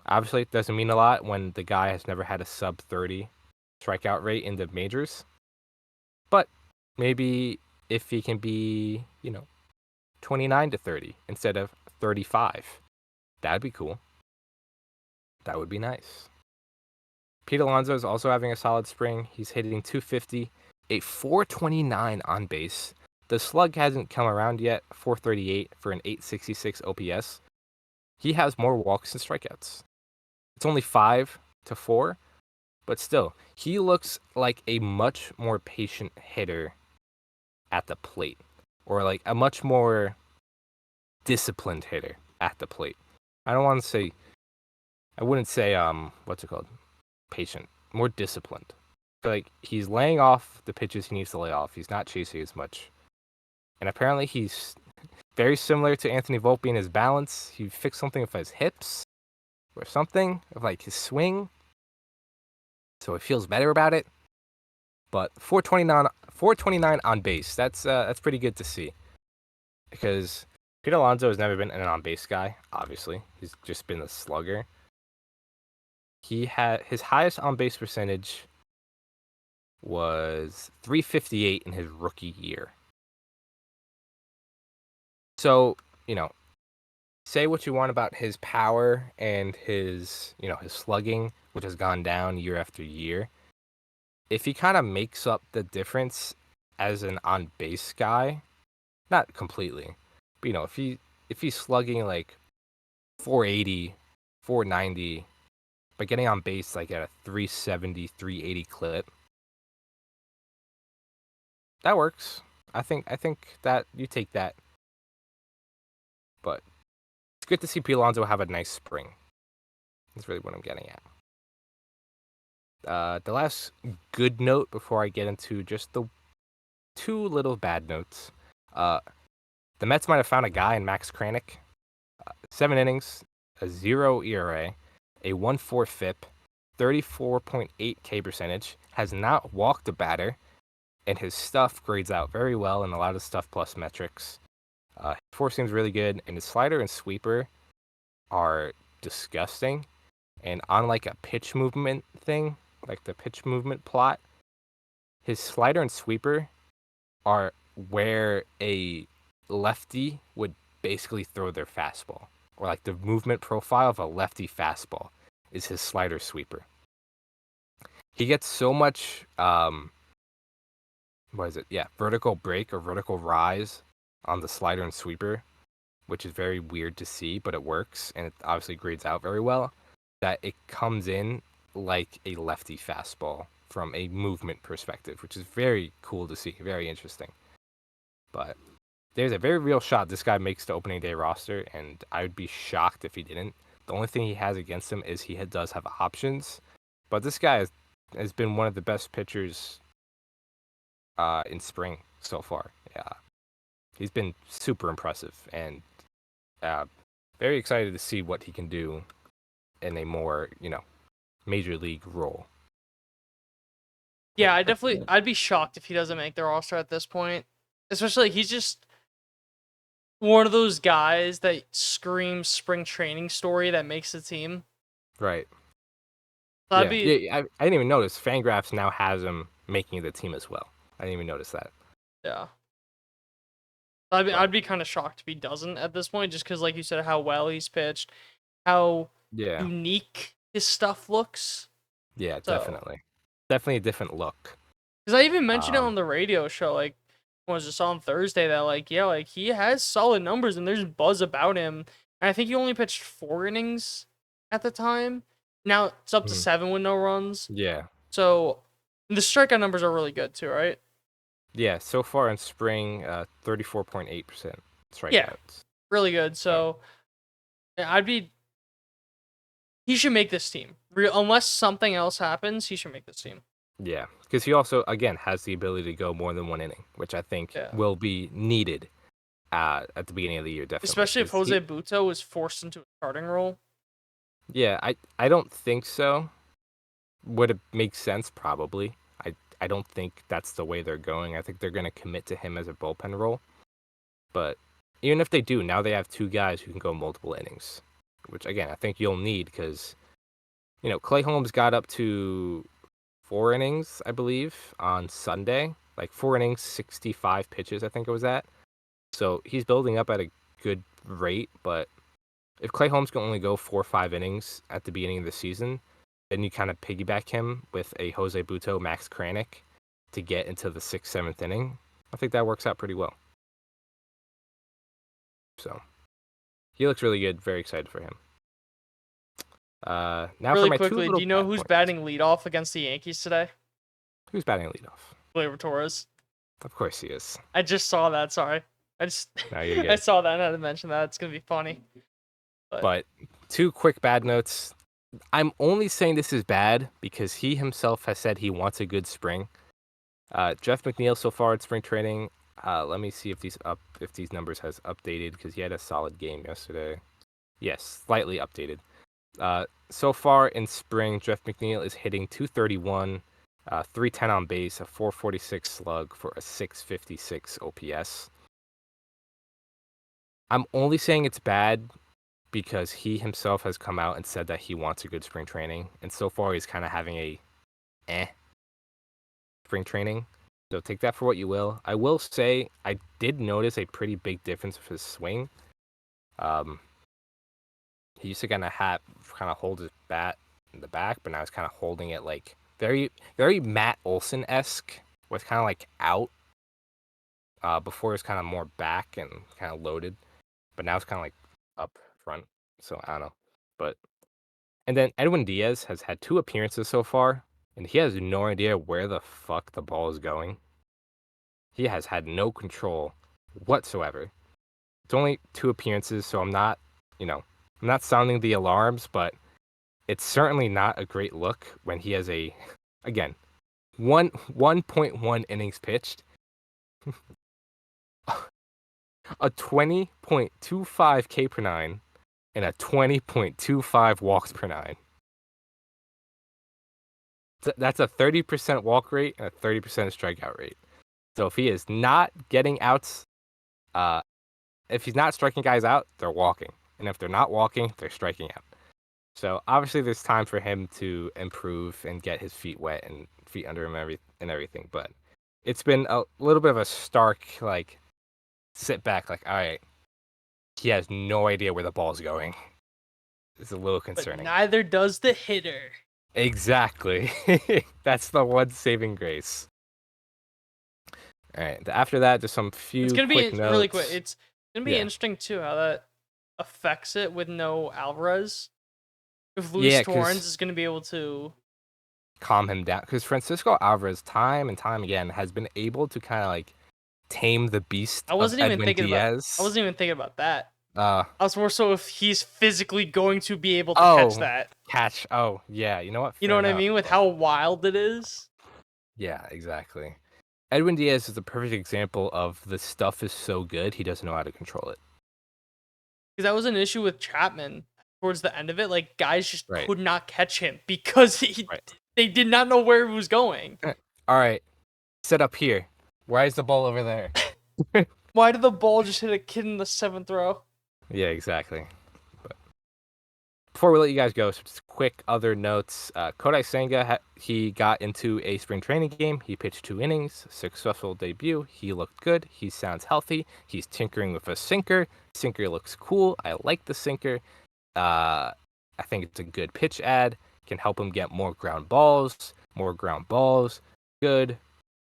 obviously it doesn't mean a lot when the guy has never had a sub-30 strikeout rate in the majors. But maybe if he can be, 29-30 instead of 35. That'd be cool. That would be nice. Pete Alonso is also having a solid spring. He's hitting 250, a 429 on base. The slug hasn't come around yet, 438 for an 866 OPS. He has more walks and strikeouts. It's only 5-4, but still, he looks like a much more patient hitter at the plate, or like a much more disciplined hitter at the plate. I wouldn't say what's it called? Patient, more disciplined. Like he's laying off the pitches he needs to lay off. He's not chasing as much. And apparently he's very similar to Anthony Volpe in his balance. He fixed something with his hips or something, of like his swing. So he feels better about it. But 429 on base. That's pretty good to see. Because Pete Alonso has never been an on base guy, obviously. He's just been a slugger. He had his highest on base percentage was 358 in his rookie year. So, say what you want about his power and his slugging, which has gone down year after year. If he kind of makes up the difference as an on base guy, not completely, but if he's slugging like 480, 490, but getting on base like at a 370, 380 clip, that works. I think that you take that. But it's good to see Pete Alonso have a nice spring. That's really what I'm getting at. The last good note before I get into just the two little bad notes. The Mets might have found a guy in Max Kranick. 7 innings, a 0 ERA, a 1.4 FIP, 34.8 K percentage, has not walked a batter, and his stuff grades out very well in a lot of stuff plus metrics. His four seems really good, and his slider and sweeper are disgusting. And on like a pitch movement thing, like the pitch movement plot, his slider and sweeper are where a lefty would basically throw their fastball, or like the movement profile of a lefty fastball is his slider sweeper. He gets so much vertical break or vertical rise on the slider and sweeper, which is very weird to see, but it works, and it obviously grades out very well, that it comes in like a lefty fastball from a movement perspective, which is very cool to see, very interesting. But there's a very real shot this guy makes the opening day roster, and I would be shocked if he didn't. The only thing he has against him is he does have options, but this guy has been one of the best pitchers in spring so far. Yeah, he's been super impressive, and very excited to see what he can do in a more, major league role. Yeah, I'd be shocked if he doesn't make the roster at this point. Especially, he's just one of those guys that screams spring training story that makes the team. Right. I didn't even notice Fangraphs now has him making the team as well. I didn't even notice that. Yeah. I'd be kind of shocked if he doesn't at this point, just because, like you said, how well he's pitched, how unique his stuff looks. Yeah, definitely a different look. Because I even mentioned it on the radio show, like, was just on Thursday, that he has solid numbers and there's buzz about him. And I think he only pitched 4 innings at the time. Now it's up to 7 with no runs. Yeah. So the strikeout numbers are really good too, right? Yeah, so far in spring, 34.8% strikeouts. Yeah, really good. So he should make this team. Unless something else happens, he should make this team. Yeah, because he also, again, has the ability to go more than 1 inning, which I think will be needed at the beginning of the year, definitely. Especially if Jose Butto was forced into a starting role. Yeah, I don't think so. Would it make sense? Probably. I don't think that's the way they're going. I think they're going to commit to him as a bullpen role. But even if they do, now they have 2 guys who can go multiple innings, which, again, I think you'll need because, Clay Holmes got up to 4 innings, I believe, on Sunday. Like 4 innings, 65 pitches, I think it was at. So he's building up at a good rate, but if Clay Holmes can only go 4 or 5 innings at the beginning of the season, then you kind of piggyback him with a Jose Butto, Max Kranick to get into the 6th, 7th inning. I think that works out pretty well. So he looks really good. Very excited for him. Now Really for my quickly, two do you know little who's points. batting leadoff against the Yankees today? Who's batting leadoff? Gleyber Torres. Of course he is. I just saw that. Sorry, No, you're good. I saw that and I had to mention that. It's gonna be funny. But 2 quick bad notes. I'm only saying this is bad because he himself has said he wants a good spring. Jeff McNeil so far at spring training. Let me see if these numbers has updated because he had a solid game yesterday. Yes, slightly updated. So far in spring, Jeff McNeil is hitting .231, 310 on base, a .446 slug for a .656 OPS. I'm only saying it's bad because he himself has come out and said that he wants a good spring training, and so far he's kind of having a spring training. So take that for what you will. I will say I did notice a pretty big difference with his swing. He used to kind of hold his bat in the back, but now he's kind of holding it like very, very Matt Olson-esque, where it's kind of like out. Before it was kind of more back and kind of loaded, but now it's kind of like up front. So I don't know, and then Edwin Diaz has had 2 appearances so far, and he has no idea where the fuck the ball is going. He has had no control whatsoever. It's only 2 appearances, so I'm not sounding the alarms, but it's certainly not a great look when he has again, 1.1 innings pitched, a 20.25 K per 9, and a 20.25 walks per 9. That's a 30% walk rate and a 30% strikeout rate. So if he is not getting outs, if he's not striking guys out, they're walking. And if they're not walking, they're striking out. So obviously there's time for him to improve and get his feet wet and feet under him and everything. But it's been a little bit of a stark, like, sit back, like, all right, he has no idea where the ball's going. It's a little concerning. But neither does the hitter. Exactly. That's the one saving grace. All right. After that, just some few It's gonna quick be notes. really quick. It's gonna be interesting too how that affects it with no Alvarez. If Luis Torrens is gonna be able to calm him down, because Francisco Alvarez, time and time again, has been able to kind of like tame the beast. I wasn't even thinking Diaz. about. I wasn't even thinking about that. I was more so if he's physically going to be able to catch that. Oh, yeah. You know what? You know what I mean? With how wild it is. Yeah, exactly. Edwin Diaz is a perfect example of the stuff is so good, he doesn't know how to control it. Because that was an issue with Chapman towards the end of it. Like, guys just could not catch him because they did not know where he was going. All right. Set up here. Why is the ball over there? Why did the ball just hit a kid in the 7th row? Yeah, exactly. But before we let you guys go, so just quick other notes. Kodai Senga, he got into a spring training game. He pitched 2 innings, successful debut. He looked good. He sounds healthy. He's tinkering with a sinker. Sinker looks cool. I like the sinker. I think it's a good pitch ad. Can help him get more ground balls. Good.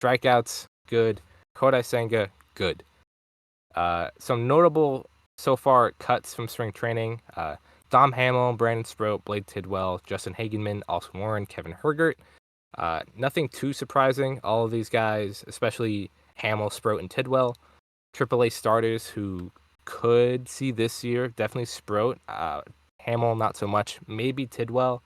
Strikeouts, good. Kodai Senga, good. Some notable so far cuts from spring training. Dom Hamill, Brandon Sproat, Blake Tidwell, Justin Hagenman, Austin Warren, Kevin Hergert. Nothing too surprising. All of these guys, especially Hamill, Sproat, and Tidwell, AAA starters who could see this year. Definitely Sproat. Hamill, not so much. Maybe Tidwell,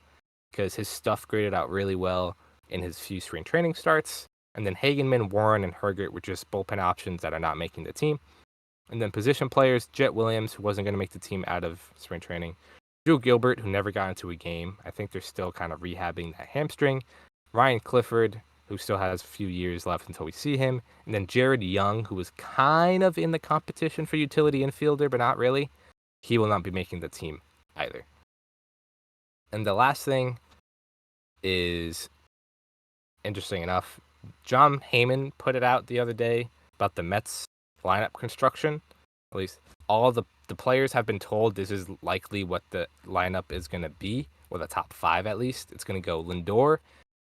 because his stuff graded out really well in his few spring training starts. And then Hagenman, Warren, and Hergert were just bullpen options that are not making the team. And then position players, Jet Williams, who wasn't going to make the team out of spring training. Drew Gilbert, who never got into a game. I think they're still kind of rehabbing that hamstring. Ryan Clifford, who still has a few years left until we see him. And then Jared Young, who was kind of in the competition for utility infielder, but not really. He will not be making the team either. And the last thing is, interesting enough, John Heyman put it out the other day about the Mets lineup construction. At least all the players have been told this is likely what the lineup is going to be, or the top 5 at least. It's going to go Lindor,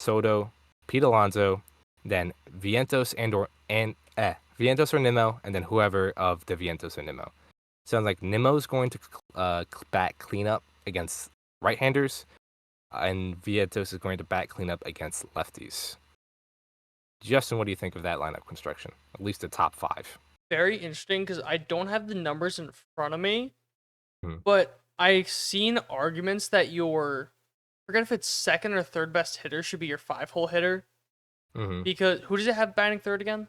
Soto, Pete Alonso, then Vientos Vientos or Nimmo, and then whoever of the Vientos or Nimmo. Sounds like Nimmo's going to bat cleanup against right-handers, and Vientos is going to bat cleanup against lefties. Justin, what do you think of that lineup construction? At least the top 5. Very interesting because I don't have the numbers in front of me, Mhm. but I've seen arguments that your, I forget if it's second or third best hitter should be your 5-hole hitter. Mm-hmm. Because who does it have batting third again?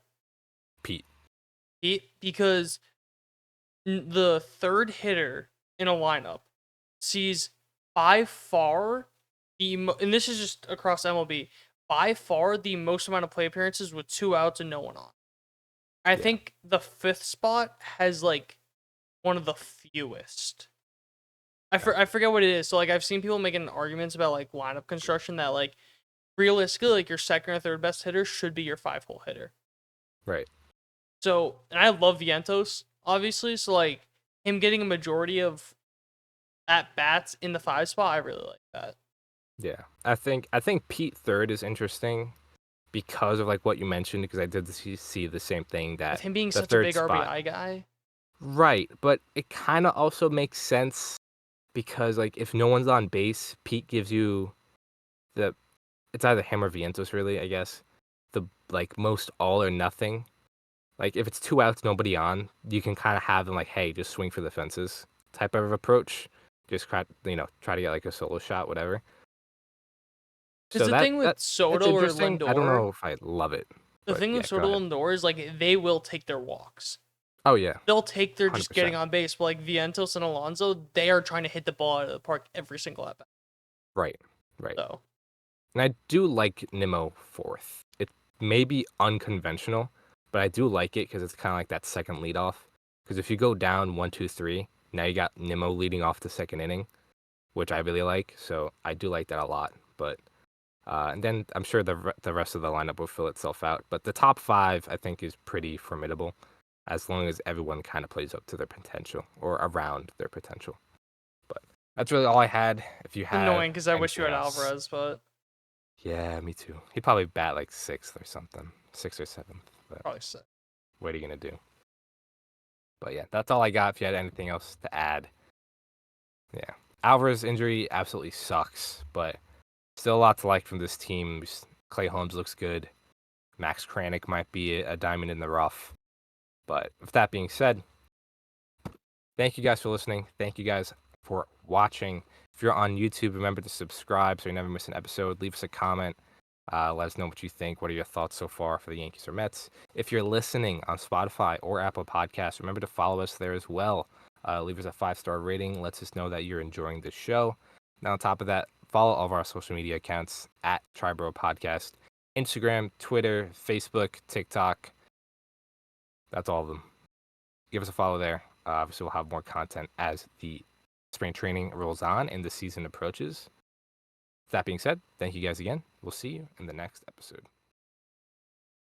Pete. Because the third hitter in a lineup sees by far and this is just across MLB, by far the most amount of play appearances with 2 outs and no one on. I think the 5th spot has like one of the fewest. I forget what it is. So like I've seen people making arguments about like lineup construction that like realistically like your second or third best hitter should be your 5-hole hitter. Right. So, and I love Vientos, obviously. So, like, him getting a majority of at bats in the 5 spot, I really like that. Yeah, I think Pete third is interesting because of like what you mentioned. Because I did see the same thing that With him being the such a third big spot, RBI guy. right? But it kind of also makes sense because like if no one's on base, Pete gives you it's either him or Vientos really, I guess. The like most all or nothing. Like if it's 2 outs, nobody on, you can kind of have them like, hey, just swing for the fences type of approach. Just try to get like a solo shot, whatever. Because So the thing with that's Soto or interesting. I don't Lindor, know if I love it. the But thing yeah, with go Soto ahead. and Lindor is like they will take their walks. Oh yeah, They'll take their just 100%. getting on base. But like Vientos and Alonso, they are trying to hit the ball out of the park every single at bat. right. So And I do like Nimmo fourth. It may be unconventional, but I do like it because it's kind of like that second leadoff. Because if you go down 1, 2, 3, now you got Nimmo leading off the second inning, which I really like. So I do like that a lot. But and then I'm sure the rest of the lineup will fill itself out. But the top 5 I think is pretty formidable, as long as everyone kind of plays up to their potential or around their potential. But that's really all I had. If you have annoying because I wish you had anything else. Alvarez, but Yeah, me too. He'd probably bat like 6th or something, 6th or 7th. But probably so. what are you gonna do? But yeah, that's all I got. If you had anything else to add, yeah, Alvarez injury absolutely sucks, but still a lot to like from this team. Clay Holmes looks good. Max Kranick might be a diamond in the rough. But with that being said, thank you guys for listening. Thank you guys for watching. If you're on YouTube, remember to subscribe so you never miss an episode. Leave us a comment. Let us know what you think. What are your thoughts so far for the Yankees or Mets? If you're listening on Spotify or Apple Podcasts, remember to follow us there as well. Leave us a 5-star rating. Lets us know that you're enjoying the show. Now, on top of that, follow all of our social media accounts at Triboro Podcast. Instagram, Twitter, Facebook, TikTok. That's all of them. Give us a follow there. Obviously, we'll have more content as the spring training rolls on and the season approaches. That being said, thank you guys again. We'll see you in the next episode.